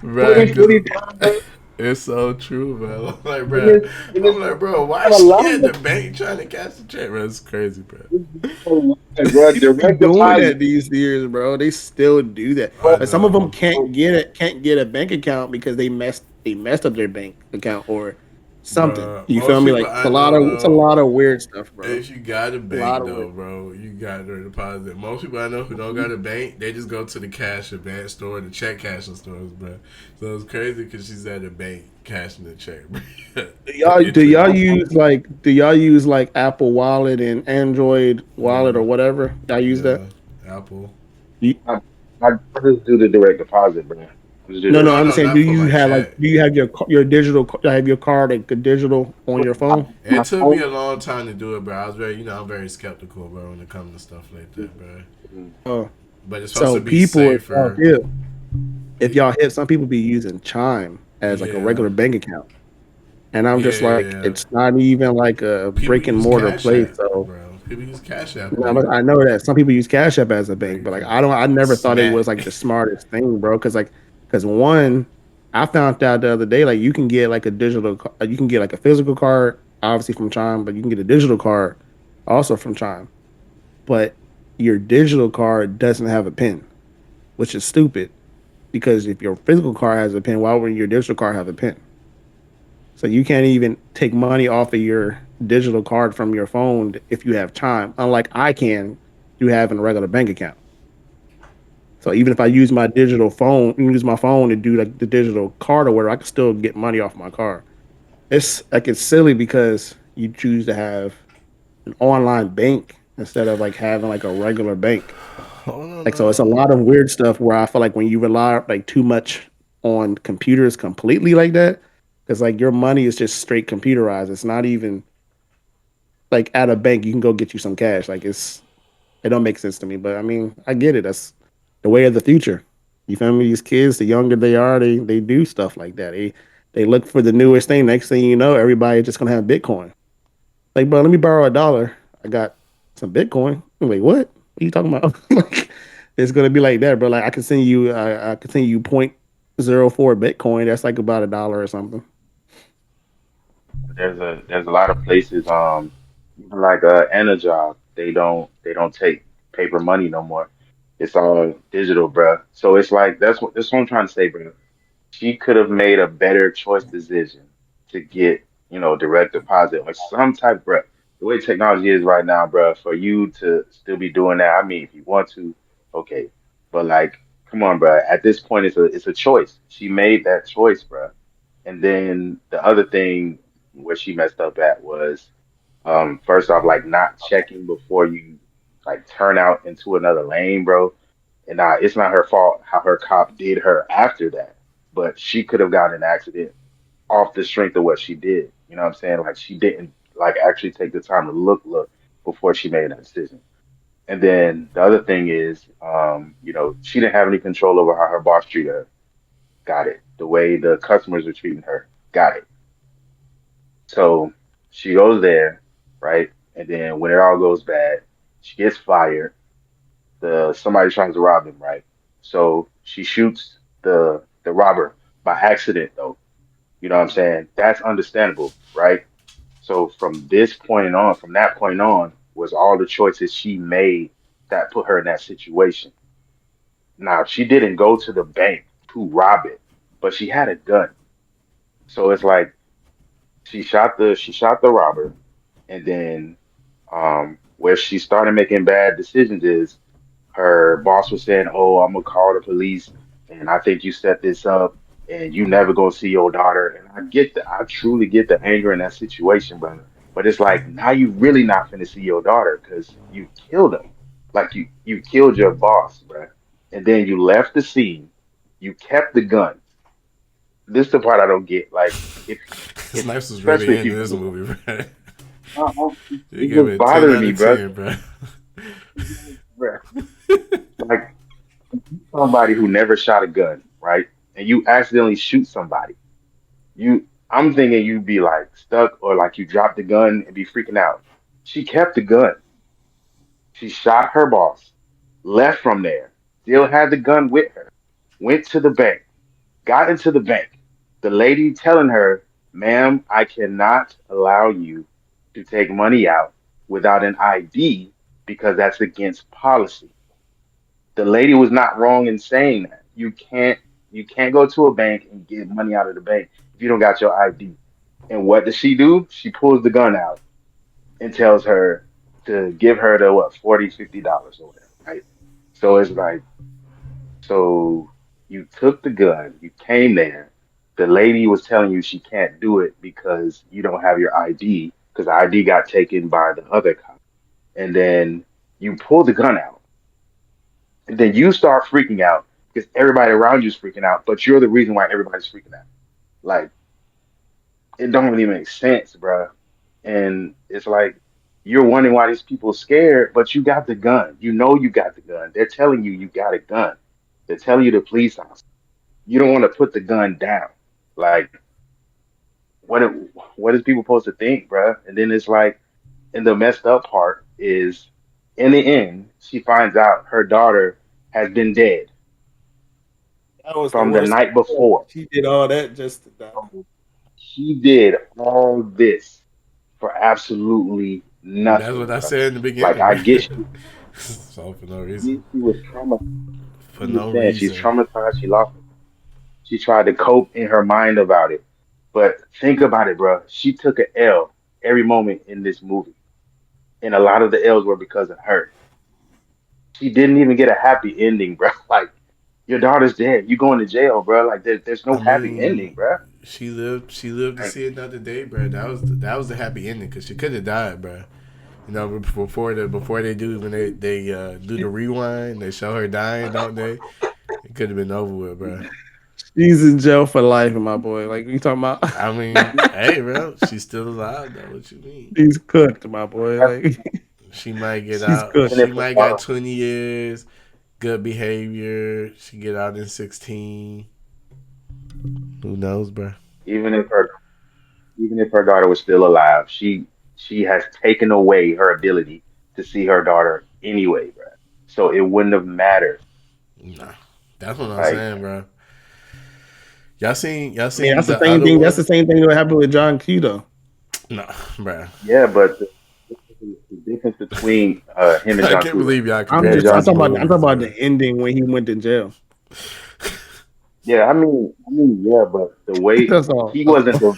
Right, 2025, bro. it's so true, bro. Like, And bro, it's, and I'm it's like, bro, why a is lot she at of the bank trying to cash the check, bro? It's crazy, bro. bro, People be direct doing deposit, that these years, bro. They still do that. I but But some of them know, can't get a bank account because they messed up their bank account or something. bro. You feel Most me? people Like I know, it's a though, lot of weird stuff, bro. if you got a A lot bank, of weird. though, bro, you got their deposit. Most people I know who don't got a bank, they just go to the cash advance store, the check cashing stores, bro. So it's crazy because she's at the bank cashing the check, bro. Do y'all use like Apple Wallet and Android Wallet or whatever? Y'all use that? Yeah, Apple. You, I, I just do the direct deposit, bro. I just do no, No, no. direct I'm no, saying, not for my check. do you have your digital? Have your card like a digital on your phone? It my took me phone. a long time to do it, bro. I was very, I'm very skeptical, bro, when it comes to stuff like that, bro. Uh, But it's supposed so to be people, if y'all safer. hip, some people be using Chime as like a Yeah, regular bank account, and I'm just like, yeah. it's not even like a People brick and use mortar Cash place. App, So bro. People use Cash App, no, like I know that some people use Cash App as a bank, but like banking. I never thought it was Smack. like the smartest thing, bro. Because one, I found out the other day like you can get like you can get like a physical card, obviously from Chime, but you can get a digital card also from Chime. But your digital card doesn't have a PIN, which is stupid because if your physical card has a PIN, why wouldn't your digital card have a PIN? So you can't even take money off of your digital card from your phone if you have Chime, unlike I can do have in a regular bank account. So even if I use my digital phone, use my phone to do like the digital card or whatever, I can still get money off my card. It's silly because you choose to have an online bank instead of like having like a regular bank. Hold on, Like so, it's a lot of weird stuff where I feel like when you rely like too much on computers completely like that, because like your money is just straight computerized. It's not even like at a bank you can go get you some cash. Like it don't make sense to me. But I mean, I get it. That's the way of the future. You feel me? These kids, the younger they are, they do stuff like that. They look for the newest thing. Next thing you know, everybody just gonna have Bitcoin. Like, bro, let me borrow $1. I got some Bitcoin. I'm like, what? What are you talking about? Like, it's gonna be like that, bro. Like, I can send you 0.04 Bitcoin. That's like about $1 or something. There's a lot of places even like Energy, they don't take paper money no more. It's all digital, bruh. So it's like that's what I'm trying to say, bro. She could have made a better choice decision to get, direct deposit or some type, bruh. The way technology is right now, bruh, for you to still be doing that, I mean, if you want to, okay. But like, come on, bruh. At this point it's a choice. She made that choice, bruh. And then the other thing where she messed up at was first off, like not checking before you like turn out into another lane, bro. And it's not her fault how her cop did her after that, but she could have gotten an accident off the strength of what she did. You know what I'm saying? Like she didn't like actually take the time to look before she made that decision. And then the other thing is, she didn't have any control over how her boss treated her. Got it. The way the customers were treating her. Got it. So she goes there, right? And then when it all goes bad, she gets fired. Somebody tries to rob them, right? So she shoots the robber by accident, though. You know what I'm saying? That's understandable, right? So from that point on, was all the choices she made that put her in that situation. Now, she didn't go to the bank to rob it, but she had a gun. So it's like she shot the robber, and then where she started making bad decisions is her boss was saying, "Oh, I'm gonna call the police, and I think you set this up, and you never gonna see your daughter." And I truly get the anger in that situation, brother. But it's like now you really not finna see your daughter because you killed her, like you killed your boss, bro. And then you left the scene. You kept the gun. This is the part I don't get. Like if Snipes was especially really if into you this do movie, bro. it You give was it 10 bothering out me, of bro. 10, bro. Like somebody who never shot a gun, right? And you accidentally shoot somebody. I'm thinking you'd be like stuck or like you dropped the gun and be freaking out. She kept the gun. She shot her boss, left from there, still had the gun with her, went to the bank, got into the bank. The lady telling her, "Ma'am, I cannot allow you to take money out without an ID because that's against policy." The lady was not wrong in saying that. You can't go to a bank and get money out of the bank if you don't got your ID. And what does she do? She pulls the gun out and tells her to give her the what, 40, $50 or whatever, right? So it's like, so you took the gun, you came there, the lady was telling you she can't do it because you don't have your ID, because the ID got taken by the other cop. And then you pull the gun out. And then you start freaking out because everybody around you is freaking out, but you're the reason why everybody's freaking out. Like, it don't really make sense, bro. And it's like you're wondering why these people are scared, but you got the gun. You know you got the gun. They're telling you you got a gun. They're telling you the police officer. You don't want to put the gun down. Like, what what is people supposed to think, bro? And then it's like, and the messed up part is, in the end, she finds out her daughter has been dead That was the from the worst night part. before. She did all that just to die. She did all this for absolutely That's nothing, what I bro. said in the Like beginning, I bro. get she, So for no reason. she was traumatized. I For no understand she's reason. traumatized. She lost. She tried to cope in her mind about it. But think about it, bro. She took an L every moment in this movie, and a lot of the L's were because of her. She didn't even get a happy ending, bro. Like your daughter's dead. You going to jail, bro. Like there's no I happy ending, mean, bro. she lived. She lived to Like, see another day, bro. That was the happy ending because she could have died, bro. You know, before they do when they do the rewind, they show her dying, don't they? It could have been over with, bro. She's in jail for life, my boy. Like you talking about? I mean, hey, bro, she's still alive, though. What you mean? She's cooked, my boy. Like She might get she's out. cooked. even She if her might got daughter, 20 years. Good behavior. She get out in 16. Who knows, bro? even if her even if her daughter was still alive, she has taken away her ability to see her daughter anyway, bro. So it wouldn't have mattered. Nah, that's what I'm Like, saying, bro. Y'all I mean, seen that's the the same other thing. That's one? the same thing that happened with John Q, though. No, bro. yeah, but the difference between him and I John can't Cena believe y'all I'm compared just. these and I'm talking movies, about bro. the ending when he went to jail. yeah, yeah, but the way That's all. he That's wasn't all. the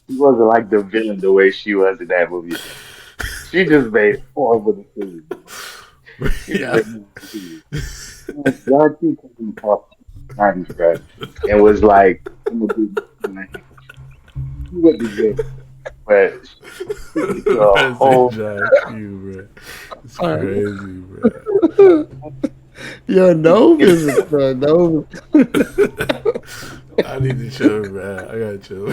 he wasn't like the villain the way she was in that movie. She just made horrible decisions. She just Yeah. made horrible decisions. John Cena came off 90s, bro, and was like, I'm gonna do this. He went to jail, but she went to a President whole. John Q, bro. It's All crazy, bro. right. Yo, Nove is Nove. I need to chill, man. I gotta chill.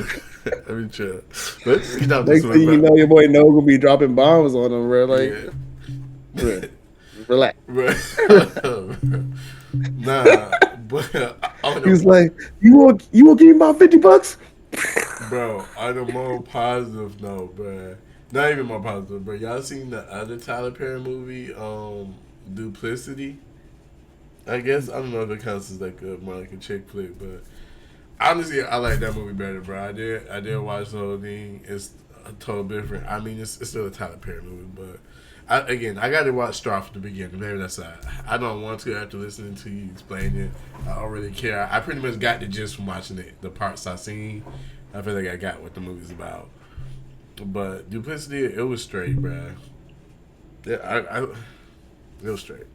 Let me chill. Let's get out this Next thing one, you bro. know, your boy No gonna be dropping bombs on him, bro. Like, Yeah. bro, relax. Bro. Nah, but on He was the like, you will give me about $50?" bro, on a more positive note, bro. Not even more positive, bro. Y'all seen the other Tyler Perry movie, Duplicity? I guess I don't know if it counts as like more like a chick flick, but honestly, I like that movie better, bro. I did watch the whole thing. It's a total different. I mean, it's still a Tyler Perry movie, but I got to watch Straw from the beginning. Maybe that's I don't want to after listening to you explain it. I don't really care. I pretty much got the gist from watching it. The parts I seen, I feel like I got what the movie's about. But Duplicity, it was straight, bro. Yeah, it was straight.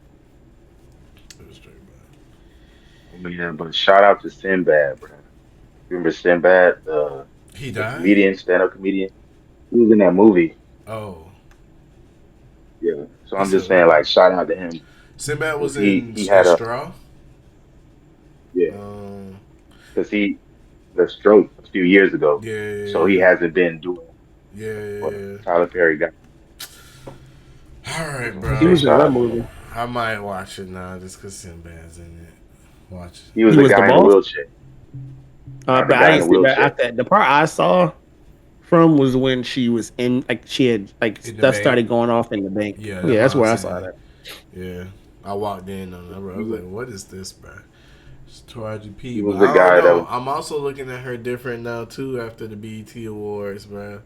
It was straight, bro. I mean, but shout out to Sinbad, bro. Remember Sinbad, He the died? comedian, stand-up comedian? He was in that movie. Oh. Yeah. So You I'm said just saying, what? like, shout out to him Sinbad because was he in had a Straw? yeah Um, because he the stroke a few years ago, so he yeah. hasn't been doing. But Yeah. Tyler Perry got. All I just right, want to He say bro. was in shout what out to him. movie? I might watch it now just because Sinbad's in it. Watch He it. was He the was the guy in the boss. wheelchair, not But the I guy in didn't the see that. wheelchair. The part I saw from was when she was in, like, she had, like, In the stuff bank. started going off in the bank. Yeah, that's Yeah, what that's I'm where I saw saying. that. Yeah. I walked in on that, bro. I He was was, like, what is this, bro? It's he TRGP. But was the I don't guy that know. was. I'm also looking at her different now, too, after the BET Awards, bro.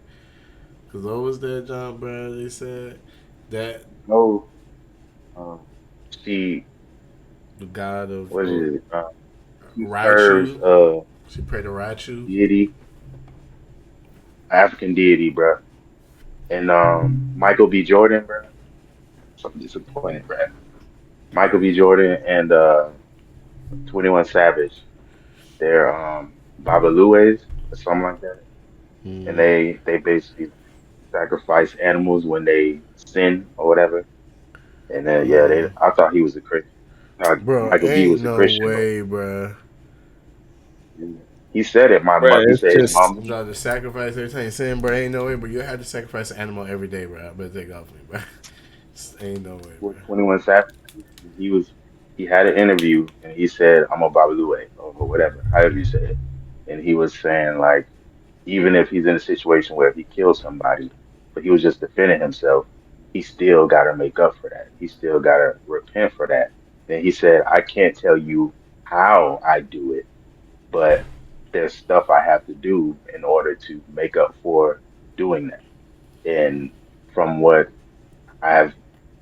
Because what was that, John, bro? They said that No, um, she the god of what is it? She serves Raichu. a She prayed to Raichu. deity, African deity, bro. And Michael B. Jordan, bro. So I'm disappointed, bro. Michael B. Jordan and 21 Savage. They're Babalues or something like that. And Mm. they basically sacrifice animals when they sin or whatever. And then yeah, they Uh, I thought he was a Christian. I thought bro, Michael B ain't was a no Christian, but way, bro. he said it. My Bro, mom. He it's said his just, mom. I'm trying to sacrifice every time. Saying, bro, ain't no way, bro. You have to sacrifice an animal every day, bro. I better take off me, bro. Just ain't no way, bro. With 21 Savage, he was he had an interview and he said, I'm a Babalue or whatever, however you say it. And he was saying like even if he's in a situation where if he kills somebody, but he was just defending himself, he still gotta make up for that. He still gotta repent for that. Then he said, I can't tell you how I do it, but there's stuff I have to do in order to make up for doing that. And from what I've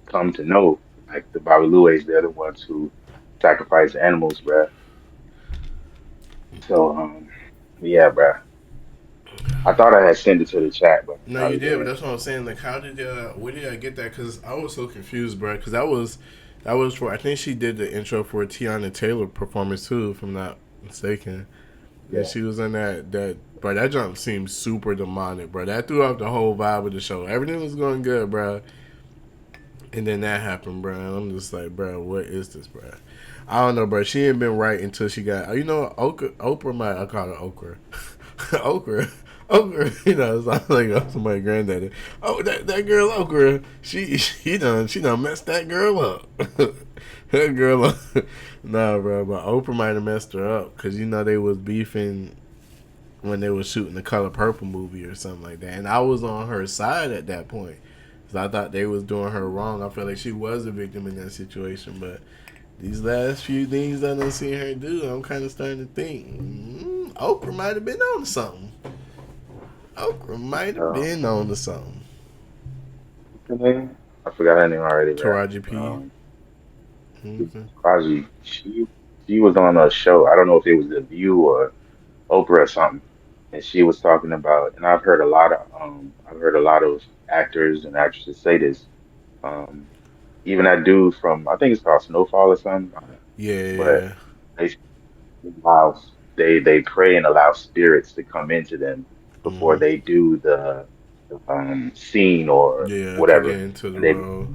come to know, like the Babalues, they're the ones who sacrifice animals, bruh. So, yeah, bruh. I thought I had sent it to the chat, but I No, you probably did, but didn't. that's what I'm saying. Like, how did where did I get that? Because I was so confused, bro. Because that was for. I think she did the intro for a Taylor performance too, if I'm not mistaken. And Yeah. she was in bro. That jump seemed super demonic, bro. That threw off the whole vibe of the show. Everything was going good, bro. And then that happened, bro. And I'm just like, bro, what is this, bro? I don't know, bro. She ain't been right until she got, Oprah might, I call her Okra. Okra. Okra, it's like somebody's granddaddy. Oh, that girl Okra, she done messed that girl up. That girl up. Nah, bro, but Oprah might have messed her up because they was beefing when they was shooting the Color Purple movie or something like that, and I was on her side at that point. I thought they was doing her wrong. I felt like she was a victim in that situation. But these last few things I done seen her do, I'm kind of starting to think Oprah might have been on to something. Oprah might have Um, been on to something. what's her name? I forgot her name already, bruh. Taraji P. Um, Mm-hmm. Kaji. She was on a show. I don't know if it was The View or Oprah or something, and she was talking about. And I've heard a lot of actors and actresses say this. Um, even that dude from I think it's called Snowfall or something. But Yeah, they allow they pray and allow spirits to come into them before mm-hmm. they do the scene or Yeah, to get whatever. into the And they role.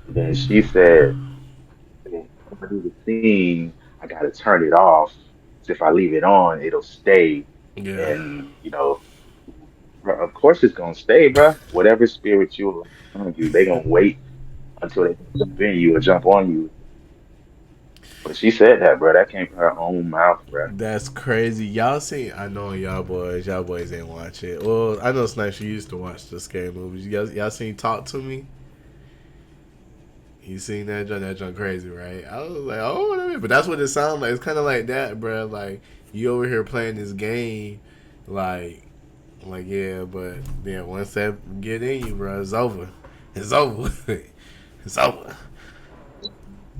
then she said, "Hey, when I do the scene, I gotta turn it off. 'Cause if I leave it on, it'll stay. Yeah, And bruh, of course it's gonna stay, bruh. Whatever spirit you around you, they gonna wait until they jump in you or jump on you. But she said that, bro. That came from her own mouth, bro. that's crazy. Y'all seen? I know y'all boys ain't watch it. Well, I know Snipes, you used to watch the scary movies. Y'all seen Talk to Me? You seen that joint? That joint crazy, right? I was like, oh, but that's what it sounds like. It's kind of like that, bro. Like you over here playing this game, like, yeah, but then once that get in you, bro, it's over. It's over. It's over.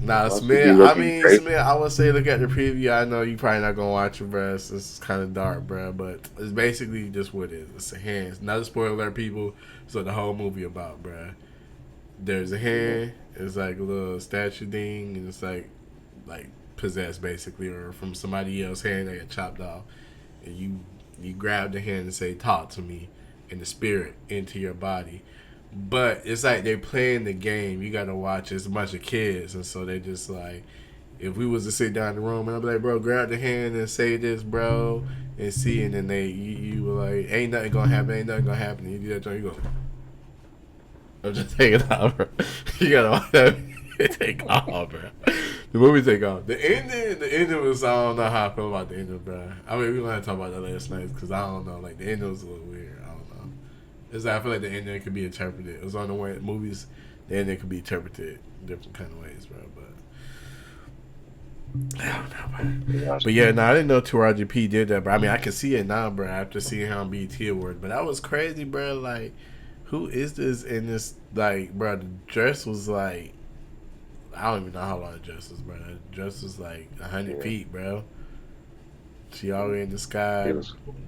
Nah, Must be Smith. I looking mean, great. Smith. I would say look at the preview. I know you probably not gonna watch it, bro. It's kind of dark, bro. But it's basically just what it is. It's a hand. It's not a spoiler alert, people. So the whole movie about, bro. There's a hand. It's like a little statue thing, and it's like possessed basically, or from somebody else's hand that got chopped off, and you grab the hand and say, "Talk to me," and the spirit into your body. But it's like they playing the game. You gotta watch. It's a bunch of kids, and so they just like, if we was to sit down in the room and I'm like, bro, grab the hand and say this, bro, and see, and then you were like, ain't nothing gonna happen, ain't nothing gonna happen. And you do that, joint, you go, I'm just taking off, bro. You gotta watch that. Take off, bro. The movie take off. The ending was, I don't know how I feel about the ending, bro. I mean, we're gonna have to talk about that last night because I don't know. Like the ending was a little weird. I don't know. It's like, I feel like the ending could be interpreted. It was on the way movies. The ending could be interpreted different kind of ways, bro. But I don't know, bro. But yeah, no, I didn't know Taraji P did that, bro. I mean, I can see it now, bro. After seeing her on BET Awards, but that was crazy, bro. Like, who is this in this? Like, bro, the dress was like, I don't even know how long the dress was, bro. The dress was like 100 feet, bro. She already in the sky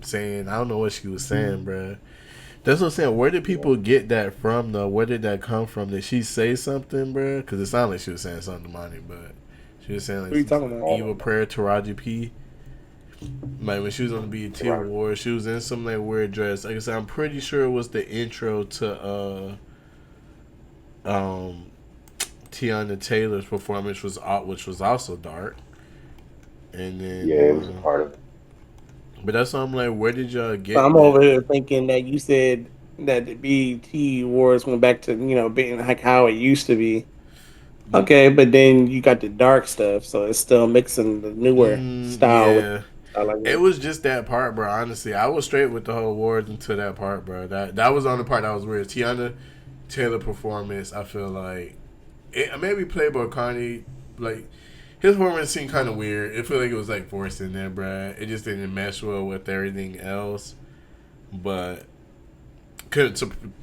saying, I don't know what she was saying, bro. That's what I'm saying. Where did people get that from, though? Where did that come from? Did she say something, bro? Because it sounded like she was saying something demonic, but she was saying like, What are you talking about? evil prayer Taraji P. Like when she was on the BET Awards, she was in some like weird dress. Like I said, I'm pretty sure it was the intro to Teyana performance which was also dark. And then It was a part of it. But that's why I'm like, where did y'all get I'm that? over here thinking that you said that the BET Awards went back to being like how it used to be. Okay, but then you got the dark stuff, so it's still mixing the newer style with Yeah. style like It that. was just that part, bro. Honestly, I was straight with the whole awards until that part, bro. That was on the part that was weird. Tiana Taylor performance, I feel like maybe Playboy Carney, like his performance seemed kind of weird. It felt like it was like forced in there, bro. It just didn't mesh well with everything else. But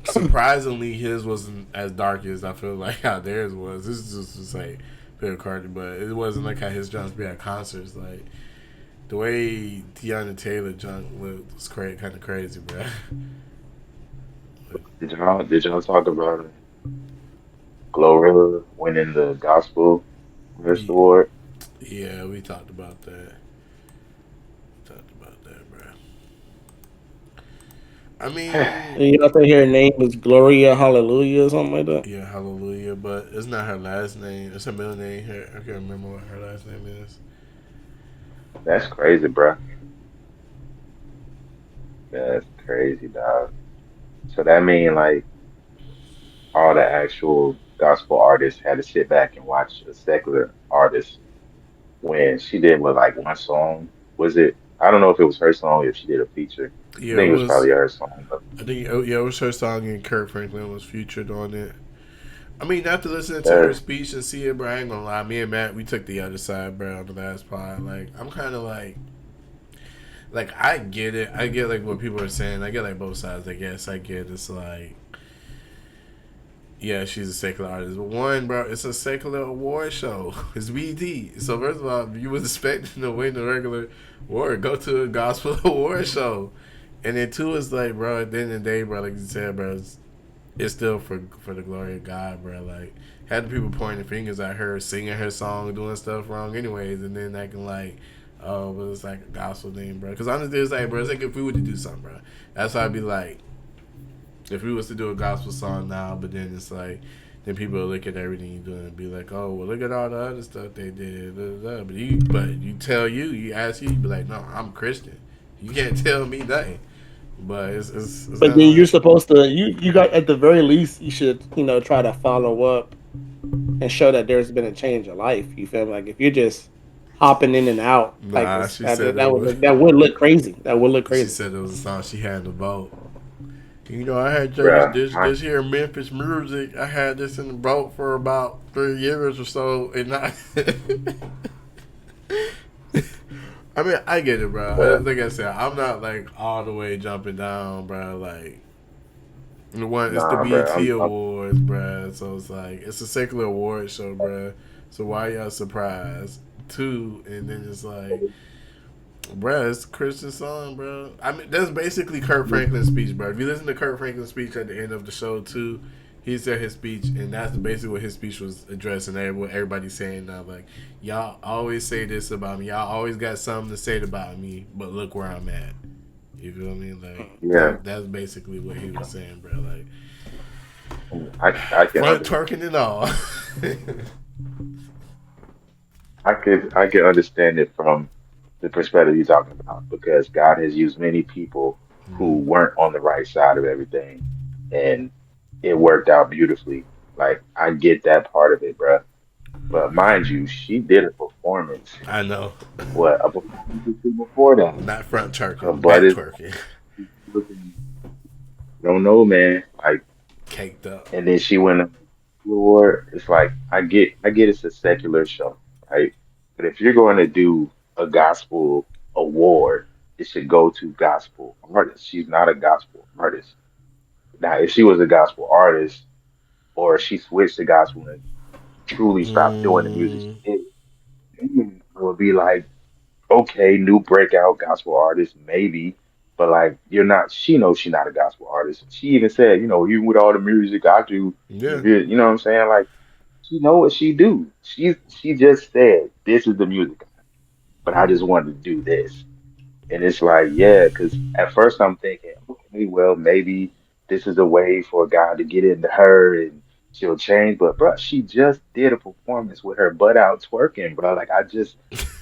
surprisingly, his wasn't as dark as I feel like how theirs was. This is just like Playboy Carney, but it wasn't like how his Johns be at concerts, like. The way Tiana Taylor junk was kind of crazy, bro. Did y'all talk about Glorilla winning the Gospel Artist Award? Yeah, we talked about that. Bro. I mean, You know, I think her name is Gloria Hallelujah or something like that. yeah, Hallelujah, but it's not her last name. It's her middle name. I can't remember what her last name is. That's crazy, bro. That's crazy, dog. So that mean like all the actual gospel artists had to sit back and watch a secular artist when she did with like one song. Was it? I don't know if it was her song or if she did a feature. I Yeah, it think it was was. probably her song. But I think it was her song, and Kirk Franklin was featured on it. I mean, after listening to her that's speech and see it, bro, I ain't gonna lie. Me and Matt, we took the other side, bro, on the last pod. Like, I'm kind of like I get it. I get like what people are saying. I get like both sides. I guess I get it's like, yeah, she's a secular artist. But one, bro, it's a secular award show. It's BD. So first of all, if you was expecting to win the regular award, go to a gospel award show. And then two is like, bro, at the end of the day, bro, like you said, bro, it's still for the glory of God, bro. Like, had the people pointing fingers at her, singing her song, doing stuff wrong, anyways, and then acting like, oh, but it's like a gospel thing, bro. Because honestly, it's like, bro, it's like if we were to do something, bro. That's why I'd be like, if we was to do a gospel song now, but then it's like, then people will look at everything you're doing and be like, oh, well, look at all the other stuff they did. Blah, blah. But you ask you be like, no, I'm Christian. You can't tell me nothing. But it's But not then you're like, supposed to you got at the very least you should try to follow up and show that there's been a change of life. You feel me? Like if you're just hopping in and out like she said that would look crazy. That would look She crazy. said it was a song she had to vote. You know, I had bruh. this here Memphis music. I had this in the boat for about 3 years or so, and I. I mean, I get it, bro. But Like I said, I'm not like all the way jumping down, bro. Like the one, it's the nah, bruh. BET Awards, bro. So it's like it's a secular award show, bro. So why y'all surprised? Two, and then it's like, bro, it's a Christian song, bro. I mean, that's basically Kirk Franklin's speech, bro. If you listen to Kirk Franklin's speech at the end of the show, too, he said his speech, and that's basically what his speech was addressing. What everybody's saying now, like, y'all always say this about me. Y'all always got something to say about me, but look where I'm at. You feel me? Like, yeah, that's basically what he was saying, bro. Like, I can front twerking and all. I can understand it from the perspective you're talking about because God has used many people who weren't on the right side of everything, and it worked out beautifully. Like I get that part of it, bruh. But mind you, she did a performance. I know. What a performance or two before that. Not front Her twerking, butt back is twerking. looking. Don't know, man. Like, Caked up. and then she went on the floor. It's like I get it's a secular show, right? But if you're going to do a gospel award, it should go to gospel artists. She's not a gospel artist. Now, if she was a gospel artist, or she switched to gospel and truly stopped doing the music Mm, she did, then it would be like, okay, new breakout gospel artist, maybe. But like, you're not. She knows she's not a gospel artist. She even said, even with all the music I do, yeah. you know what I'm saying? Like, she know what she do. She just said, this is the music, but I just wanted to do this. And it's like, yeah, because at first I'm thinking, okay, well, maybe this is a way for God to get into her and she'll change. But bro, she just did a performance with her butt out twerking, bro. Like I,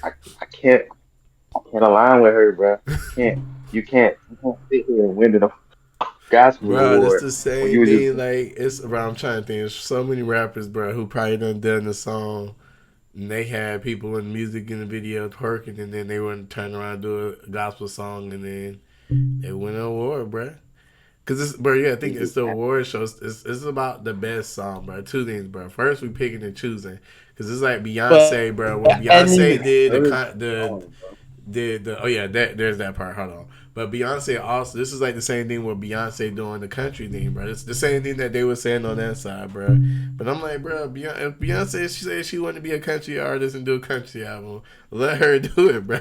I can't, I can't align with her, bro. Can't, you can't sit here and win the gospel Bro, it's award the when same you were just, thing. Like it's, bro. I'm trying to think. There's so many rappers, bro, who probably done the song, and they had people in music in the video twerking, and then they wouldn't turn around and do a gospel song, and then they win an award, bro. Cause it's, bro, yeah, I think it's the award show. It's about the best song, bro. Two things, bro. First, we picking and choosing, cause it's like But Beyonce, bro. When that hadn't Beyonce even did heard the song, bro. the oh yeah, there's that part. Hold on. But Beyonce also, this is like the same thing with Beyonce doing the country thing, bro. It's the same thing that they were saying on that side, bro. But I'm like, bro, if Beyonce, she said she wanted to be a country artist and do a country album, let her do it, bro.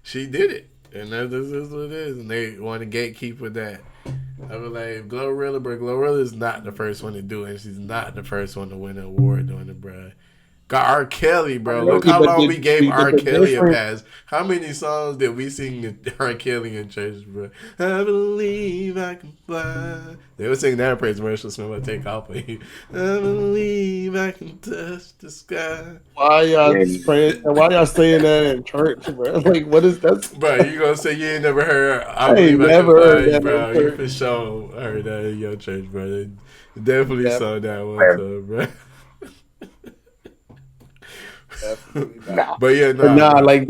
She did it, and this is what it is. And they want to gatekeep with that. I was like, Glorilla, bro. Glorilla is not the first one to do it. She's not the first one to win an award doing it, bro. Got R. Kelly, bro. Look how long we gave But R. the Kelly a difference, pass. How many songs did we sing to R. Kelly in church, bro? I believe I can fly. They were singing that praise worship Smith will take off of you. I believe I can touch the sky. why y'all and praying? Why y'all saying that in church, bro? Like, what is that? Bro, you gonna say you ain't never heard I I ain't believe I can never heard fly, that in bro. You church. for sure heard that in your church, bro. They definitely Def- saw that one time, bro. Definitely not. nah, But yeah, But nah, nah, bro. like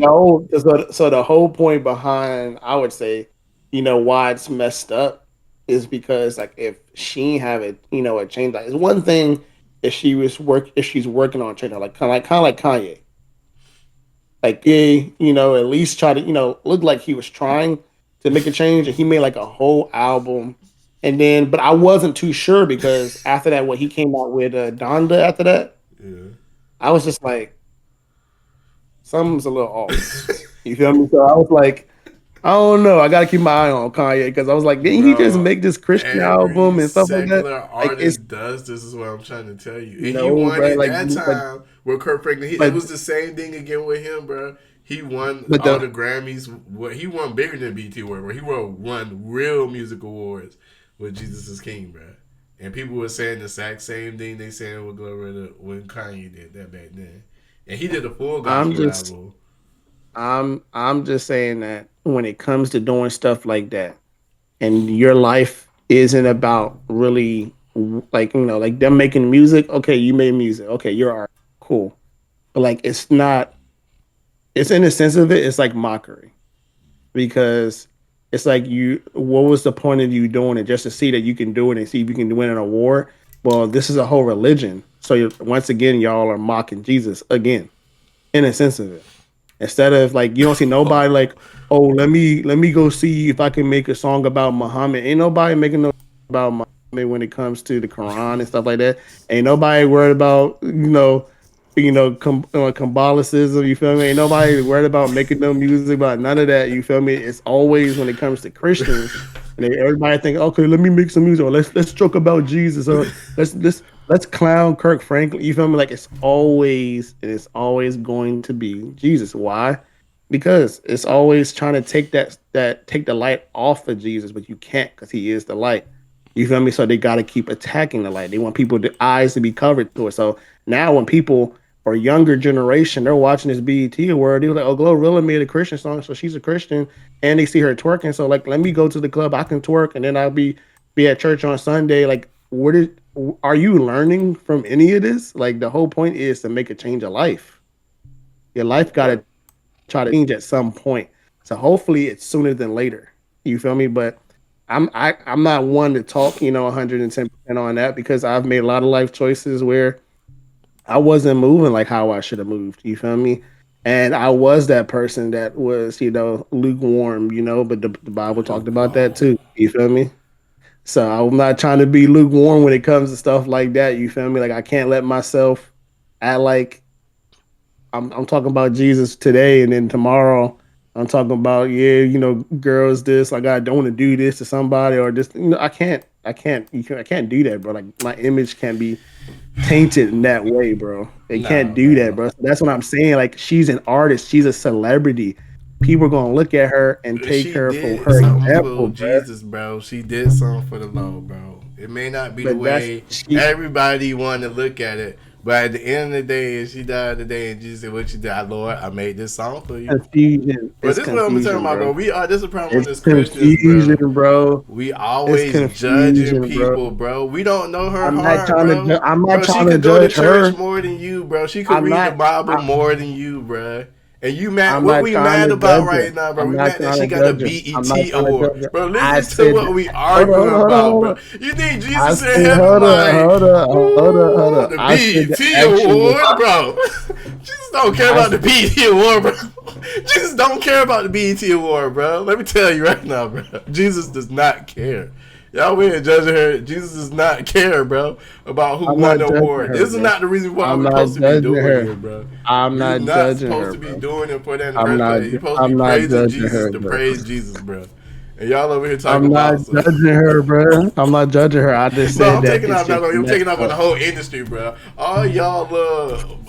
so the whole point behind, I would say, why it's messed up is because like if she have it, a change, like it's one thing if she's working on change, like kind of like Kanye, like yeah, at least try to look like he was trying to make a change, and he made like a whole album, and then but I wasn't too sure because after that, when he came out with Donda after that, Yeah. I was just like something's a little off. You feel me? So I was like, I don't know. I gotta keep my eye on Kanye because I was like, didn't he just Bro, make this Christian every album and stuff like that? secular Like it's artist does this is what I'm trying to tell you. And he no, won bro. it Like, that time with Kurt Franklin. It but was the same thing again with him, bro. He won but all the the Grammys. What he won bigger than BT Award, where he won real music awards with Jesus is King, bro. And people were saying the exact same thing they saying with Glorilla when Kanye did that back then. And he did a full I'm gospel just album. I'm just saying that when it comes to doing stuff like that, and your life isn't about really like like them making music. Okay, you made music. Okay, you're art. Cool. But like it's not. It's in the sense of it. It's like mockery because it's like what was the point of you doing it just to see that you can do it and see if you can win an award? Well, this is a whole religion. So once again, y'all are mocking Jesus again, in a sense of it. Instead of like, you don't see nobody like, oh, let me go see if I can make a song about Muhammad. Ain't nobody making no about Muhammad when it comes to the Quran and stuff like that. Ain't nobody worried about Kabbalicism. You feel me? Ain't nobody worried about making no music about none of that. You feel me? It's always when it comes to Christians, and everybody think, okay, let me make some music. Or let's joke about Jesus. Or let's clown Kirk Franklin. You feel me? Like it's always going to be Jesus. Why? Because it's always trying to take take the light off of Jesus, but you can't because he is the light. You feel me? So they got to keep attacking the light. They want the eyes to be covered to it. So now when people or younger generation, they're watching this BET award, they're like, oh, Glorilla made a Christian song, so she's a Christian, and they see her twerking. So like, let me go to the club, I can twerk, and then I'll be at church on Sunday. Like, are you learning from any of this? Like, the whole point is to make a change of life. Your life got to try to change at some point. So hopefully it's sooner than later. You feel me? But I'm not one to talk, 110% on that because I've made a lot of life choices where I wasn't moving like how I should have moved. You feel me? And I was that person that was, lukewarm, but the Bible talked about that too. You feel me? So I'm not trying to be lukewarm when it comes to stuff like that. You feel me? Like I can't let myself act like I'm talking about Jesus today and then tomorrow I'm talking about, girls this, like I don't want to do this to somebody or just, I can't do that, bro. Like my image can't be tainted in that way, bro. They can't do that, bro. So that's what I'm saying. Like she's an artist, she's a celebrity. People are gonna look at her and take her for her example, Jesus, bro. She did something for the Lord, bro. It may not be the way everybody want to look at it, but at the end of the day, she died today, and Jesus said, "What you did, Lord? I made this song for you." Confusion. But this is what I'm talking about, bro. We are. This is a problem with this Christians, bro. We always judging people, bro. We don't know her heart, bro. I'm not trying to judge her. She could go to church more than you, bro. She could read the Bible more than you, bro. And you mad? What we mad about right now, bro? We mad that she got a BET award, bro. Listen to what we arguing about, bro. You think Jesus in heaven like, hold up. The BET award, bro? Jesus don't care about the BET award, bro. Jesus don't care about the BET award, bro. Let me tell you right now, bro. Jesus does not care. Y'all we ain't judging her. Jesus does not care, bro, about who won the award. This is not the reason why we're supposed to be doing it, bro. I'm not judging her. You're not supposed to be doing it for that in the first place. You're supposed to be praising Jesus to praise Jesus, bro. And y'all over here talking about... I'm not judging her, bro. I'm not judging her. I just said I'm taking off on the whole industry, bro. All y'all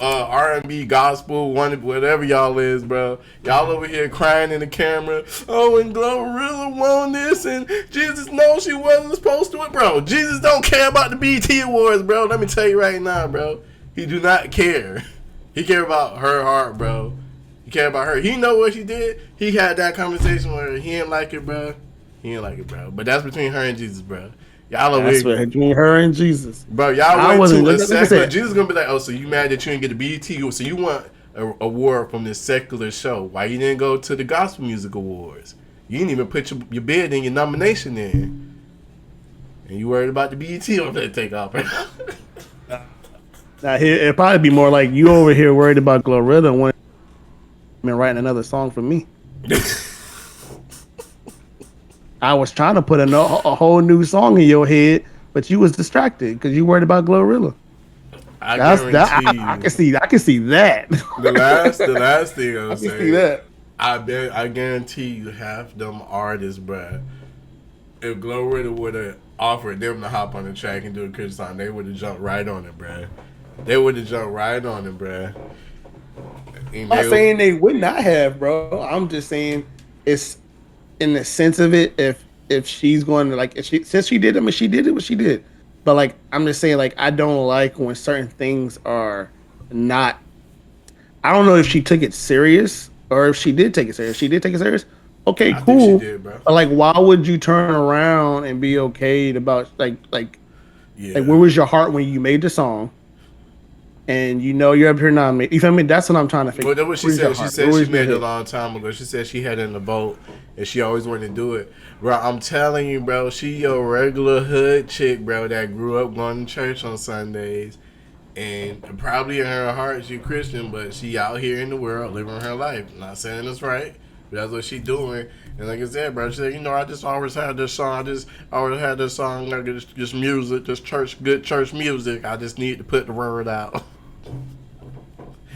R&B, gospel, whatever y'all is, bro. Y'all over here crying in the camera. Oh, and Glorilla won this, and Jesus knows she wasn't supposed to it, bro. Jesus don't care about the BET Awards, bro. Let me tell you right now, bro. He do not care. He care about her heart, bro. He care about her. He know what she did. He had that conversation with her. He didn't like it, bro. He didn't like it, bro. But that's between her and Jesus, bro. Y'all over here. Between her and Jesus. Bro, y'all went to a secular. Jesus gonna be like, oh, so you mad that you didn't get the BET? So you want an award from this secular show. Why you didn't go to the Gospel Music Awards? You didn't even put your bid in, your nomination in. And you worried about the BET over there take off, right? Now, it'd probably be more like you over here worried about Glorilla when been writing another song for me. I was trying to put a whole new song in your head, but you was distracted because you worried about Glorilla. I can see that. The last thing I can say, see that. I guarantee you half them artists, bruh, if Glorilla would have offered them to hop on the track and do a Christian song, they would have jumped right on it, bruh. I'm not saying they would not have, bro. I'm just saying it's in the sense of it. If she's going to like, since she did, I mean, she did what she did. But like, I'm just saying, like, I don't like when certain things are not. I don't know if she took it serious or if she did take it serious. She did take it serious. Okay, I cool. think she did, bro. But like, why would you turn around and be okay about like yeah. where was your heart when you made the song? and you're up here nominated. You feel me? That's what I'm trying to figure. Well, that's what she said. She said she made it a long time ago. She said she had it in the boat, and she always wanted to do it. Bro, I'm telling you, bro, she your regular hood chick, bro, that grew up going to church on Sundays, and probably in her heart she Christian, but she out here in the world living her life. Not saying it's right, but that's what she doing. And like I said, bro, she said, I just always had this song. I just always had this song, like just music, just good church music. I just need to put the word out.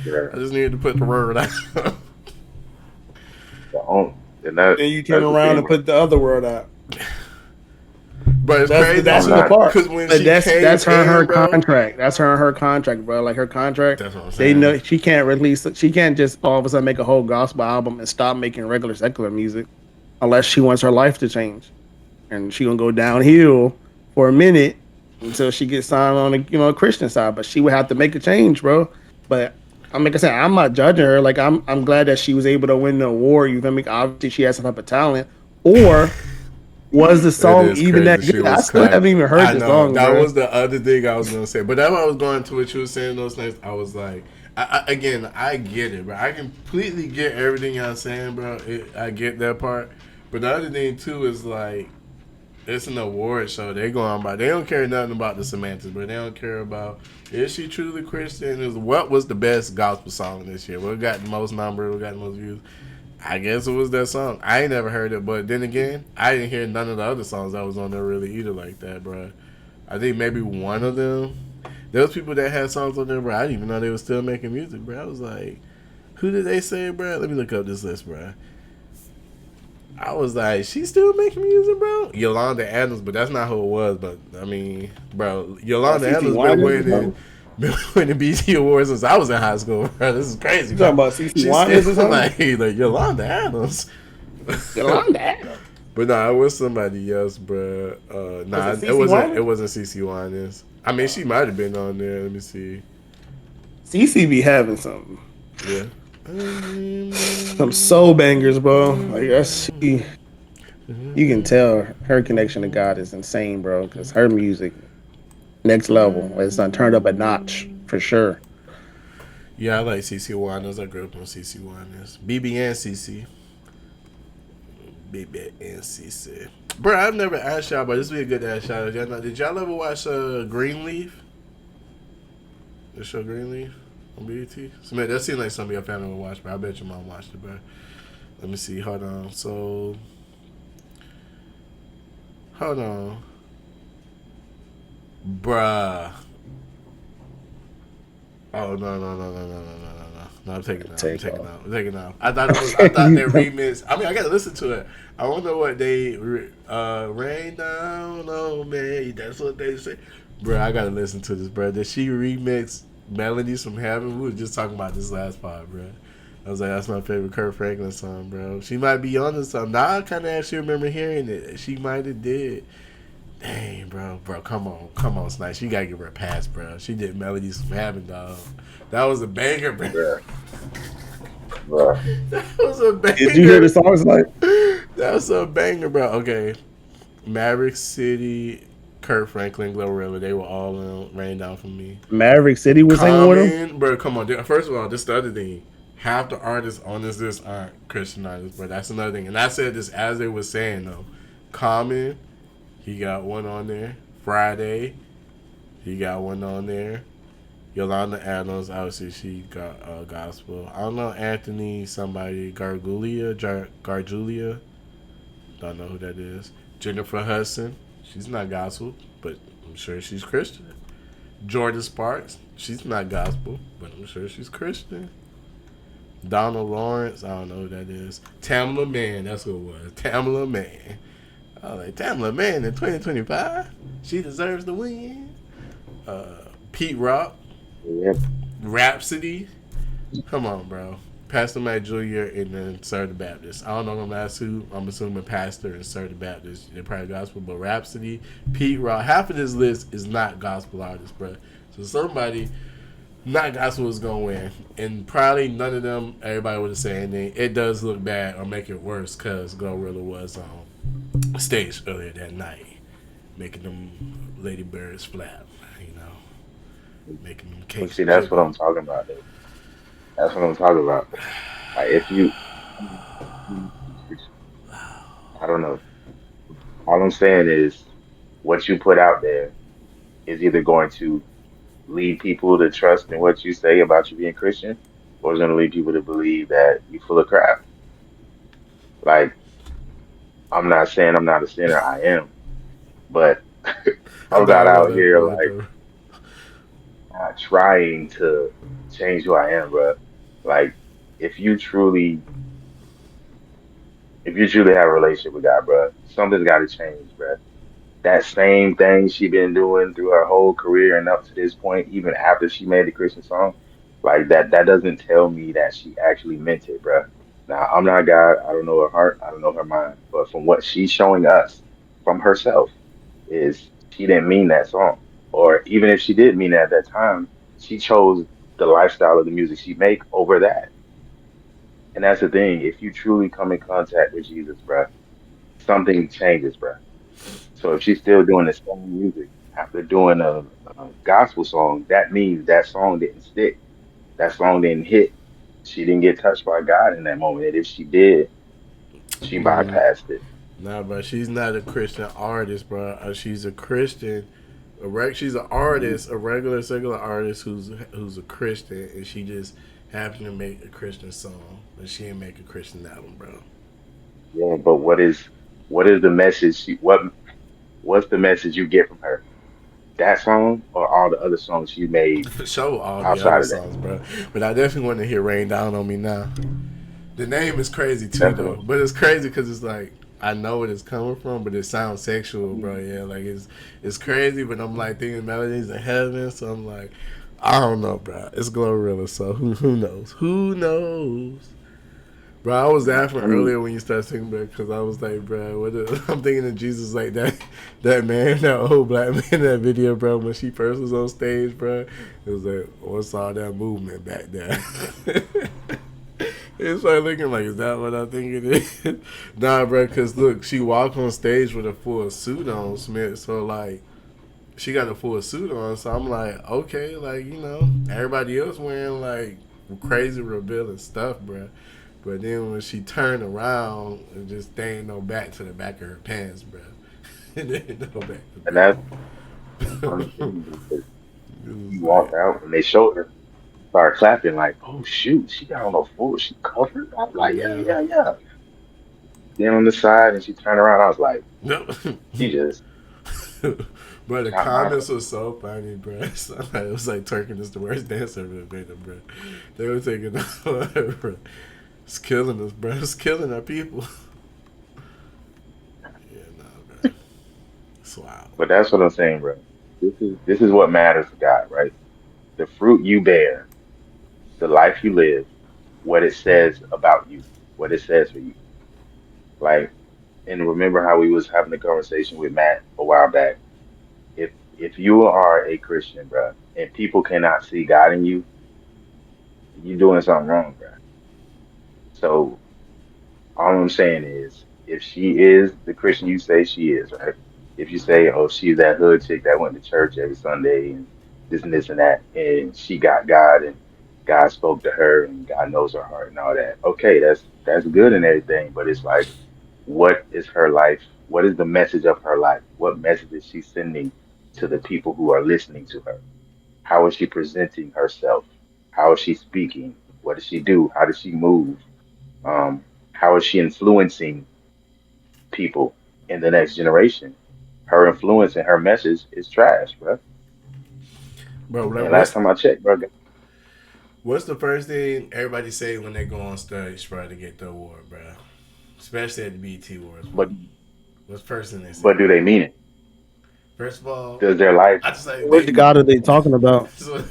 I just needed to put the word out. And you turn around and put the other word out. But it's crazy. That's the part. That's her contract. That's her contract, bro. Like her contract. That's what I'm saying. They know she can't release. She can't just all of a sudden make a whole gospel album and stop making regular secular music, unless she wants her life to change, and she gonna go downhill for a minute until she gets signed on the Christian side. But she would have to make a change, bro. But like I said, I'm not judging her. Like I'm glad that she was able to win the award. You feel me? Obviously, she has some type of talent. Or was the song even that good? I still haven't even heard the song. That bro. was the other thing I was gonna say. But that's what I was going to what you were saying those nights. I was like, I get it, bro. I completely get everything y'all saying, bro. I get that part. But the other thing too is like, it's an award show. They don't care nothing about the semantics, but they don't care about is she truly Christian? What was the best gospel song this year? What got the most numbers? What got the most views? I guess it was that song. I ain't never heard it, but then again, I didn't hear none of the other songs that was on there really either like that, bro. I think maybe one of them. There was people that had songs on there, bro. I didn't even know they were still making music, bro. I was like, who did they say, bro? Let me look up this list, bro. I was like, she's still making music, bro? Yolanda Adams, but that's not who it was. But, I mean, bro, Yolanda Adams been winning BT Awards since I was in high school, bro. This is crazy. You talking about CC Winans or something? Like Yolanda Adams. Yolanda Adams. But nah, it was somebody else, bro. It wasn't CC Winans. I mean, she might have been on there. Let me see. CC be having something. Yeah. Some soul bangers, bro. Like you can tell her connection to God is insane, bro. Because her music, next level. It's done turned up a notch for sure. Yeah, I like CC Winans. I grew up on CC Winans. BB and CC. BB and CC. Bro, I've never asked y'all, but this would be a good ask y'all. Did y'all ever watch Greenleaf? The show Greenleaf? On BET? So, man, that seemed like something your family would watch, but I bet your mom watched it, bro. Let me see. Hold on. Bruh. Oh, no, I'm taking it out. I thought they remixed. I mean, I got to listen to it. I wonder what they rain down on me. That's what they say. Bruh, I got to listen to this, bro. Did she remix Melodies from Heaven? We were just talking about this last part, bro. I was like, that's my favorite Kirk Franklin song, bro. She might be on this song. Now I kind of actually remember hearing it. She might have did. Dang, bro, come on, Snice. You gotta give her a pass, bro. She did Melodies from Heaven, dog. That was a banger, bro. That was a banger. Did you hear the songs like? That was a banger, bro. Okay, Maverick City, Kirk Franklin, Glorilla, they were all in Rain Down For Me. Maverick City was singing with him? Bro, come on. First of all, this is the other thing. Half the artists on this list aren't Christian artists, bro. That's another thing. And I said this as they were saying, though. Common, he got one on there. Friday, he got one on there. Yolanda Adams, obviously, she got gospel. I don't know, Anthony, somebody, Garjulia. Don't know who that is. Jennifer Hudson. She's not gospel, but I'm sure she's Christian. Jordan Sparks, she's not gospel, but I'm sure she's Christian. Donald Lawrence, I don't know who that is. Tamala Mann, that's who it was. Tamala Mann. I was like, Tamala Mann in 2025? She deserves to win. Pete Rock. Yep. Rhapsody. Come on, bro. Pastor Matt Jr. and then Sir the Baptist. I don't know them last two. I'm assuming Pastor and Sir the Baptist. They're probably gospel, but Rhapsody, Pete Rock. Half of this list is not gospel artists, bro. So somebody not gospel is gonna win, and probably none of them. Everybody would have said anything. It does look bad or make it worse because Glorilla was on stage earlier that night, making them ladybirds flap. making them But cakes see, that's what jiggle. I'm talking about, though. That's what I'm talking about. Like, if you, I mean, I don't know. All I'm saying is, what you put out there is either going to lead people to trust in what you say about you being Christian, or it's going to lead people to believe that you're full of crap. Like, I'm not saying I'm not a sinner, I am, but I I'm know not I know out that here part like though. not trying to change who I am, bro. Like, if you truly, if you truly have a relationship with God, bro, something's got to change, bro. That same thing she been doing through her whole career and up to this point, even after she made the Christian song, like that doesn't tell me that she actually meant it, bruh. Now, I'm not God. I don't know her heart. I don't know her mind. But from what she's showing us from herself is she didn't mean that song. Or even if she did mean it at that time, she chose the lifestyle of the music she make over that. And that's the thing. If you truly come in contact with Jesus, bruh, something changes, bruh. So if she's still doing the same music after doing a gospel song, that means that song didn't stick. That song didn't hit. She didn't get touched by God in that moment. And if she did, she bypassed it. Nah, bro, she's not a Christian artist, bro. She's a Christian. She's an artist, a regular secular artist who's a Christian, and she just happened to make a Christian song, but she didn't make a Christian album, bro. Yeah, but what is the message what's the message you get from her? That song or all the other songs she made For sure, all the outside other of that? songs, bro. But I definitely want to hear "Rain Down on Me" now. The name is crazy too, That's though. what But it's crazy because it's like I know where it's coming from, but it sounds sexual, bro. I'm Yeah, like it's crazy. But I'm like thinking melodies in heaven, so I'm like, I don't know, bro. It's Glorilla, so who knows? Who knows? Bro, I was laughing I mean, earlier when you started singing, bro, because I was like, bro, I'm thinking of Jesus like that man, that old black man in that video, bro, when she first was on stage, bro. It was like, what's all that movement back there? It's like looking like, is that what I think it is? Nah, bro, because look, she walked on stage with a full suit on, Smith, so like, she got a full suit on, so I'm like, okay, like, everybody else wearing like crazy revealing stuff, bro. But then when she turned around, and just there ain't no back to the back of her pants, bro. There ain't no back to and the that's back. understandable because It she was walked like, out and they showed her, started clapping like, oh shoot, she got on a full, she covered. I was like, yeah, yeah. yeah, yeah. Then on the side and she turned around, I was like, No. she just Bro, the got my comments were so funny, bro. So, like, it was like Turkin is the worst dancer ever invented, bro. They were taking bro. It's killing us, bro. It's killing our people. Yeah, nah, bro. It's wild. But that's what I'm saying, bro. This is what matters to God, right? The fruit you bear, the life you live, what it says about you, what it says for you. Like, and remember how we was having a conversation with Matt a while back. If you are a Christian, bro, and people cannot see God in you, you're doing something wrong, bro. So all I'm saying is, if she is the Christian you say she is, right? If you say, oh, she's that hood chick that went to church every Sunday and this and that, and she got God and God spoke to her and God knows her heart and all that. Okay, that's good and everything, but it's like, what is her life? What is the message of her life? What message is she sending to the people who are listening to her? How is she presenting herself? How is she speaking? What does she do? How does she move? Um, how is she influencing people in the next generation? Her influence and her message is trash, bro. Bro, like, And last time I checked, bro, what's the first thing everybody say when they go on stage, bro, to get the award, bro? Especially at the BT Awards, bro. but What's the first thing they say, but do bro? they mean it? First of all, Does their life? I just like What they. God are they talking about? So,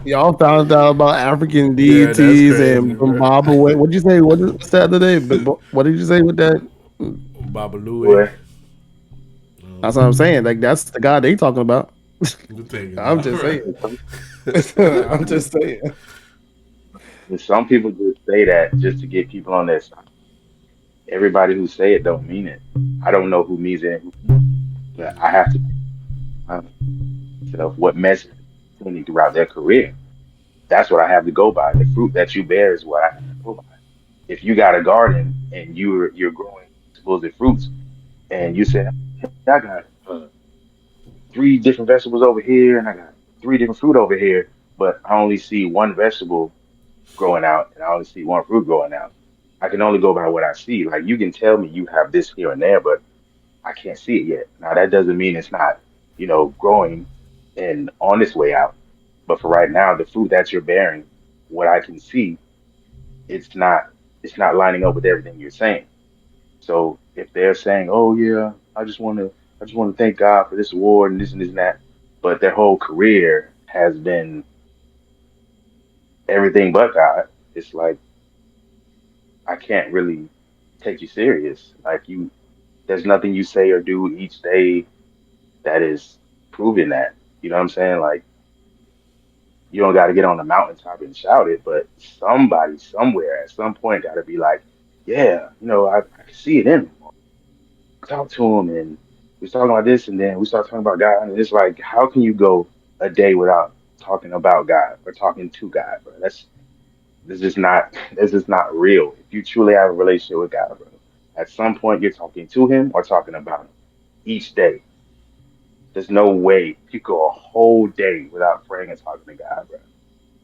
Y'all found out about African yeah, that's deities crazy, and bro. Baba. What'd you say? What's that today? But what did you say with that? Baba Louie. Boy, That's what I'm saying. Like that's the God they talking about. You take it I'm off, just bro. saying. I'm just saying. and some people just say that just to get people on their side. Everybody who say it don't mean it. I don't know who means it, but I have to. of what message they're sending throughout their career. That's what I have to go by. The fruit that you bear is what I have to go by. If you got a garden and you're growing vegetables and fruits, and you say, "Hey, I got three different vegetables over here, and I got three different fruit over here," but I only see one vegetable growing out, and I only see one fruit growing out. I can only go by what I see. Like you can tell me you have this here and there, but I can't see it yet. Now that doesn't mean it's not, growing and on its way out. But for right now, the fruit that you're bearing, what I can see, it's not it's not lining up with everything you're saying. So if they're saying, "Oh yeah, I just want to thank God for this award and this and that," but their whole career has been everything but God, it's like I can't really take you serious. Like there's nothing you say or do each day that is proving that. You know what I'm saying? Like you don't got to get on the mountaintop and shout it, but somebody somewhere at some point got to be like, yeah, I can see it in him. Talk to him, and we was talking about this, and then we start talking about God, and it's like, how can you go a day without talking about God or talking to God, bro? This is not this is not real. If you truly have a relationship with God, bro, at some point you're talking to Him or talking about Him each day. There's no way you go a whole day without praying and talking to God, bro.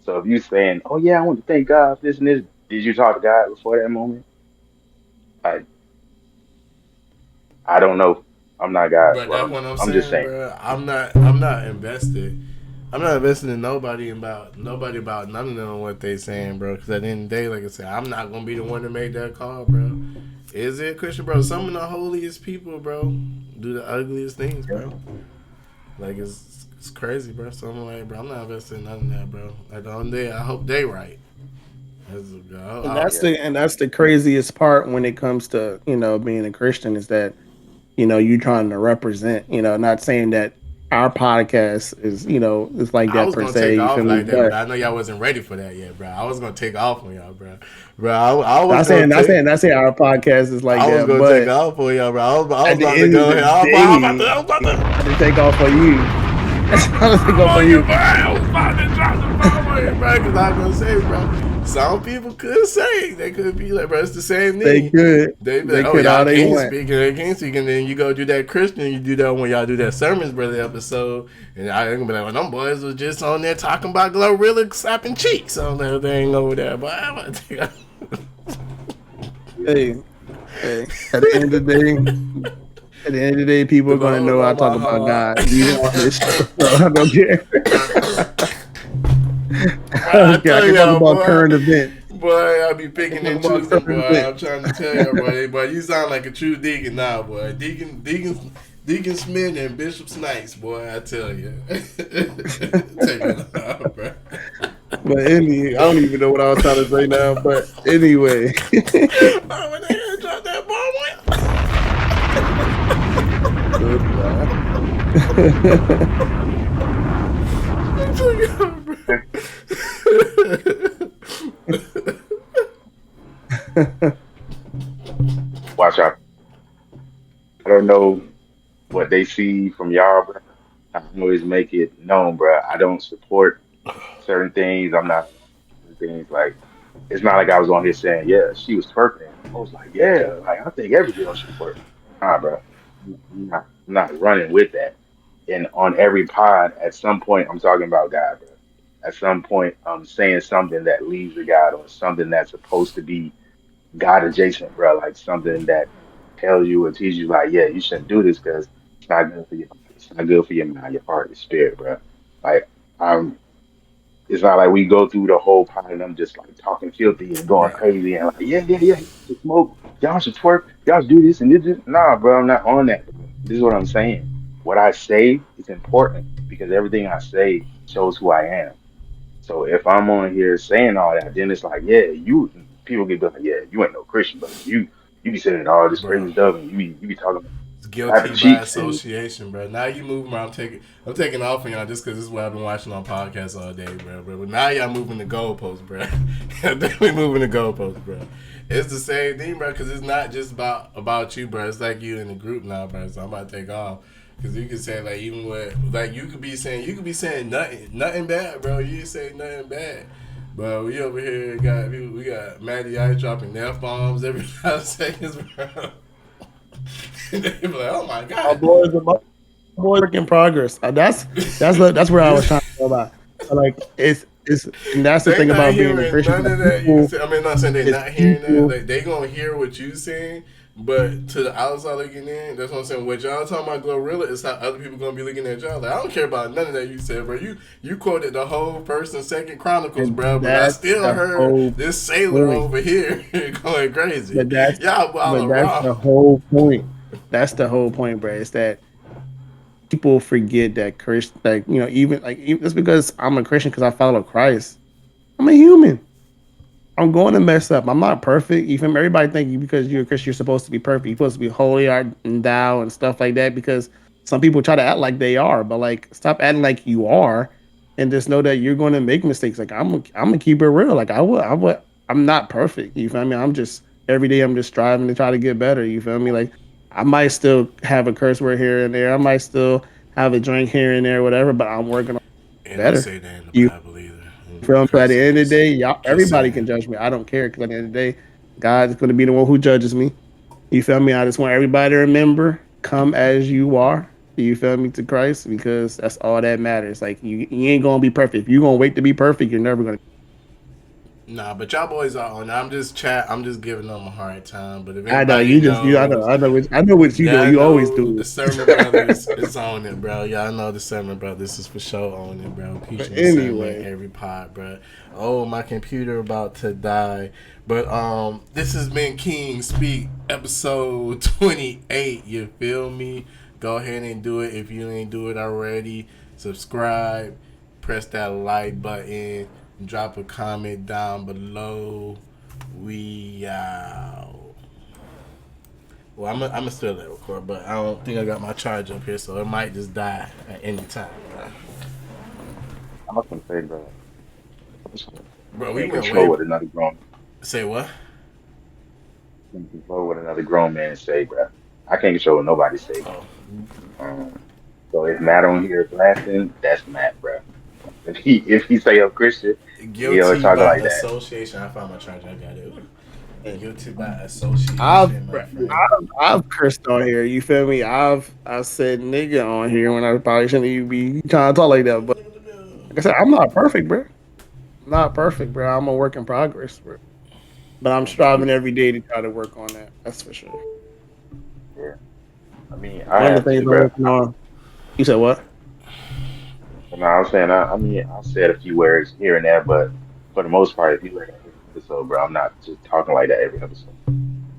So if you saying, "Oh yeah, I want to thank God for this and this," did you talk to God before that moment? I I don't know. I'm not God, But so I that's don't what know. I'm I'm just saying, saying. bro. I'm not invested. I'm not invested in nobody about none of them what they saying, bro. Because at the end of the day, like I said, I'm not gonna be the one to make that call, bro. Is it Christian, bro? Some of the holiest people, bro, do the ugliest things, bro. Like it's crazy, bro. So I'm like, bro, I'm not invested in none of that, bro. At the end of the day, I hope they right. And I, that's the craziest part when it comes to being a Christian is that you trying to represent. Not saying that our podcast is it's like I that was per gonna take se. You off feel me? like that, but But I know y'all wasn't ready for that yet, bro. I was gonna take off on y'all, bro. Bro, I was not gonna saying not take. saying not saying our podcast is like I was that. gonna take But off on y'all, bro. I was at the about to end of go the ahead. I day, was about it's to. about to take off for you. It's about to take I'm off for on you, you. bro. I was about to drop the bomb on you, bro. Because I was gonna say, bro. Some people could say they could be like, bro, it's the same They thing. could. They be like, They oh, could y'all all they can't want. speak, and then you go do that Christian, you do that when y'all do that sermons, brother episode, and I gonna be like, well, them boys was just on there talking about Glorilla slapping cheeks on that thing over there, but I'm gonna take. Hey, hey. At the end of the day. At the end of the day, people The are gonna Lord know I know talk my about heart. God, even on this show. So I don't care. I I don't care. I tell can talk y'all, about boy. current events. Boy, I be I can picking talk and about choosing, current boy. I'm events. trying to tell you, boy. Boy, you sound like a true deacon now, boy. Deacon Smith and Bishop Snipes, boy. I tell you. Take it off, bro. But I don't even know what I was trying to say now. But anyway, Oh, when they gonna drop that Watch out. I don't know what they see from y'all, bro. I always make it known, bro. I don't support certain things. I'm not certain things like it's not like I was on here saying, yeah, she was twerking. I was like, yeah, like I think every girl should twerk. Nah, bro. I'm not running with that. And on every pod, at some point, I'm talking about God, bro. At some point, I'm saying something that leads to God or something that's supposed to be God adjacent, bro. Like something that tells you or teaches you, like, yeah, you shouldn't do this because it's not good for your body. It's not good for your mind, your heart, your spirit, bro. Like, I'm. It's not like we go through the whole pot and I'm just like talking filthy and going bro. crazy and like, yeah, yeah, yeah, y'all should smoke, y'all should twerk, y'all should do this and this. Nah, bro, I'm not on that, bro. This is what I'm saying. What I say is important because everything I say shows who I am. So if I'm on here saying all that, then it's like, yeah, people get like, yeah, you ain't no Christian, but you be saying all this Bro. crazy stuff and you be talking about It's slapping guilty by cheeks and association, bro. Now you moving, bro. I'm taking off on y'all just because this is what I've been watching on podcasts all day, bro. But now y'all moving the goalposts, bro. Y'all definitely moving the goalposts, bro. It's the same thing, bro, because it's not just about you, bro. It's like you in the group now, bro. So I'm about to take off. Cause you can say like even what like you could be saying nothing bad, bro. You say nothing bad. But we over here we got Matty Ice dropping F-bombs every 5 seconds, bro. And they be like, oh my My god. boys, work in progress. That's where I was trying to go about. Like it's and that's the They thing not about being a hearing Christian. none of Like, that you people, say. I mean, not saying they it's not hearing that. people. Like they gonna hear what you saying, but to the outside looking in, that's what I'm saying. What y'all talking about Glorilla is how other people gonna be looking at y'all. Like I don't care about none of that you said, bro. You quoted the whole First and Second Chronicles, And bro. But I that's still the heard whole this sailor point. over here going crazy. But that's Y'all but balling that's raw. the whole point. That's the whole point, bro. It's that people forget that Christ, like even just because I'm a Christian because I follow Christ, I'm a human. I'm going to mess up. I'm not perfect. Even everybody think because you're a Christian, you're supposed to be perfect. You're supposed to be holy art and thou and stuff like that. Because some people try to act like they are, but like stop acting like you are, and just know that you're going to make mistakes. Like I'm gonna keep it real. Like I'm not perfect. You feel me? I'm just every day. I'm just striving to try to get better. You feel me? Like I might still have a curse word here and there. I might still have a drink here and there, whatever. But I'm working on And don't better. say that in the You Bible either. from at the Cursing end of the is day, y'all, just everybody saying. can judge me. I don't care because at the end of the day, God's going to be the one who judges me. You feel me? I just want everybody to remember, come as you are. You feel me to Christ because that's all that matters. Like you ain't gonna be perfect. If you gonna wait to be perfect, you're never gonna. Nah, but y'all boys are on. I'm just giving them a hard time. But if I know anybody you just you. knows, I know what you do. y'all You always know the do. Sermon Brothers is on it, bro. Y'all know the Sermon Brothers is for sure on it, bro. But Preaching the sermon anyway, every pod, bro. Oh, my computer about to die. But this has been KingSpeak episode 28. You feel me? Go ahead and do it if you ain't do it already. Subscribe, press that like button, drop a comment down below. We out. Well, I'm gonna still let it record, but I don't think I got my charge up here, so it might just die at any time. I'm not gonna say, bro. Bro, we Can't went control way. what another grown Say what? can't control what another grown man say, bro. I can't control what nobody say. Oh, Um, so if Matt on here blasting, that's Matt, bro. If he say I'm Christian, he always guilty talking by like that. association. I found my charger. I got it. Guilty by association, I've my friend. I've cursed on here. You feel me? I said nigga on here when I probably shouldn't even be trying to talk like that. But like I said, I'm not perfect, bro. I'm not perfect, bro. I'm a work in progress, bro. But I'm striving every day to try to work on that. That's for sure. Yeah, I mean, I One of have the things to, I'm bro. working on. You said what? No, I was saying, I mean, I said a few words here and there, but for the most part, if you look at every episode, bro, I'm not just talking like that every episode.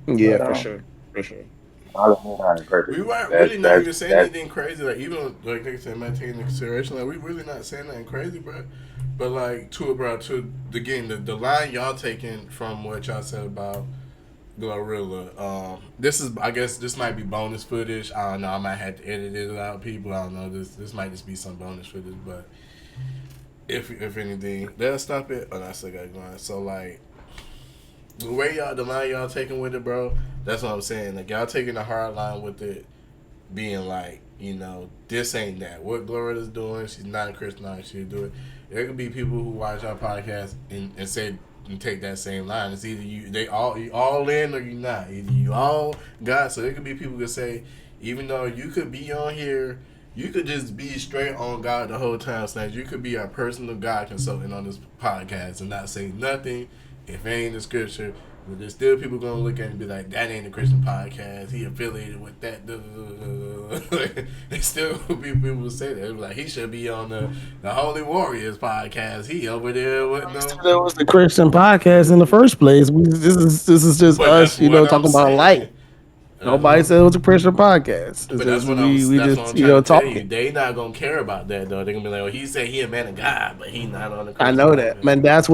Yeah, But for sure, for sure. I don't know how to We perfect. weren't That's really not that's even saying that's anything crazy. Like even like I said, man, taking into consideration, like we really not saying nothing crazy, bro. But like to the game, the line y'all taking from what y'all said about Glorilla. This is, I guess, this might be bonus footage. I don't know. I might have to edit it out, people. I don't know. This might just be some bonus footage, but if anything, that'll stop it. Oh, no, I still got it going. So like the line y'all taking with it, bro. That's what I'm saying. Like y'all taking the hard line with it, being like, this ain't that. What Glorilla's doing, she's not a Christian. She'll do it. There could be people who watch our podcast and say and take that same line. It's either you all in or you not. Either you all got. So there could be people who could say, even though you could be on here, you could just be straight on God the whole time. So you could be our personal God consultant on this podcast and not say nothing if it ain't the scripture. But there's still people gonna look at it and be like, that ain't a Christian podcast. He affiliated with that. There's still be people who say that. Like, he should be on the Holy Warriors podcast. He over there with no. That was the Christian podcast in the first place. This is just But that's us, what I'm talking about life. saying. Nobody said it was a Christian podcast. It's But that's just what we that's what just I'm trying to tell you. talking. They not gonna care about that though. They're gonna be like, well, he said he a man of God, but he not on the I Christian know that, podcast. man. That's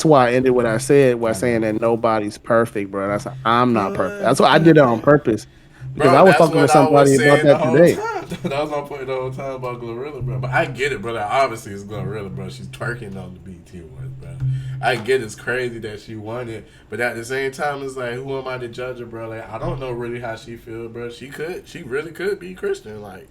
why I ended what I said by saying that nobody's perfect, bro. I'm not perfect. That's why I did it on purpose because Bro, I was that's talking to what I was somebody about saying the that whole today. time. That was my point the whole time about Glorilla, bro. But I get it, bro. Like, obviously, it's Glorilla, bro. She's twerking on the BT Awards, bro. I get it's crazy that she won it, but at the same time, it's like, who am I to judge her, bro? Like, I don't know really how she feels, bro. She really could be Christian, like.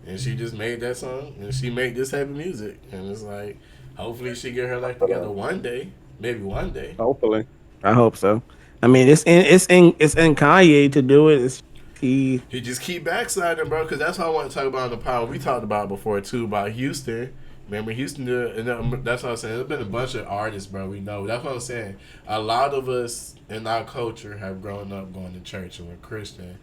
and she just made that song, and she made this type of music, and it's like, hopefully she get her life together one day, maybe one day. Hopefully, I hope so. I mean, it's in Kanye to do it. He He just keep backsliding, bro, because that's what I want to talk about on the power. We talked about it before too about Houston. Remember Houston? And that's what I'm saying. There's been a bunch of artists, bro. We know. That's what I'm saying. A lot of us in our culture have grown up going to church and we're Christian.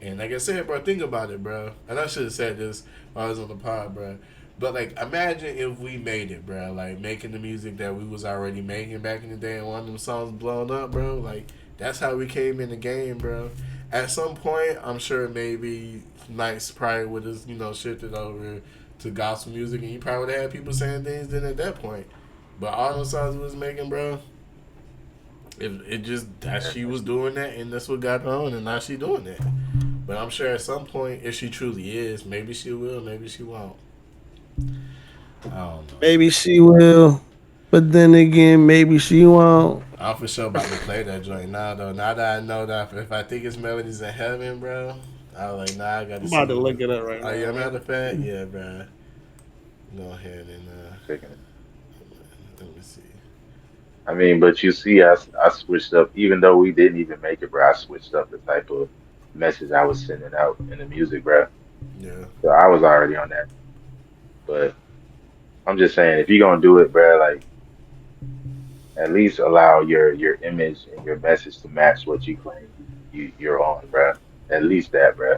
And like I said, bro, think about it, bro. And I should have said this while I was on the pod, bro. But like, imagine if we made it, bro. Like making the music that we was already making back in the day, and one of them songs blown up, bro. Like that's how we came in the game, bro. At some point, I'm sure maybe Nice probably would have, shifted over to gospel music, and you probably would have had people saying things then at that point. But all those songs we was making, bro, it just that she was doing that, and that's what got her on, and now she doing that. But I'm sure at some point, if she truly is, maybe she will, maybe she won't. I don't know. maybe she will, but then again, maybe she won't. I'm for sure about to play that joint now, though. Now that I know that if I think it's Melodies in Heaven, bro, I was like, nah, I got to I'm see about to it. look it up right Oh, now. yeah, matter of fact, yeah, bro. Go ahead and let me see. I mean, but you see, I switched up, even though we didn't even make it, bro. I switched up the type of message I was sending out in the music, bro. Yeah. So I was already on that. But I'm just saying, if you're gonna do it, bro, like at least allow your image and your message to match what you claim you're on, bro. At least that, bro.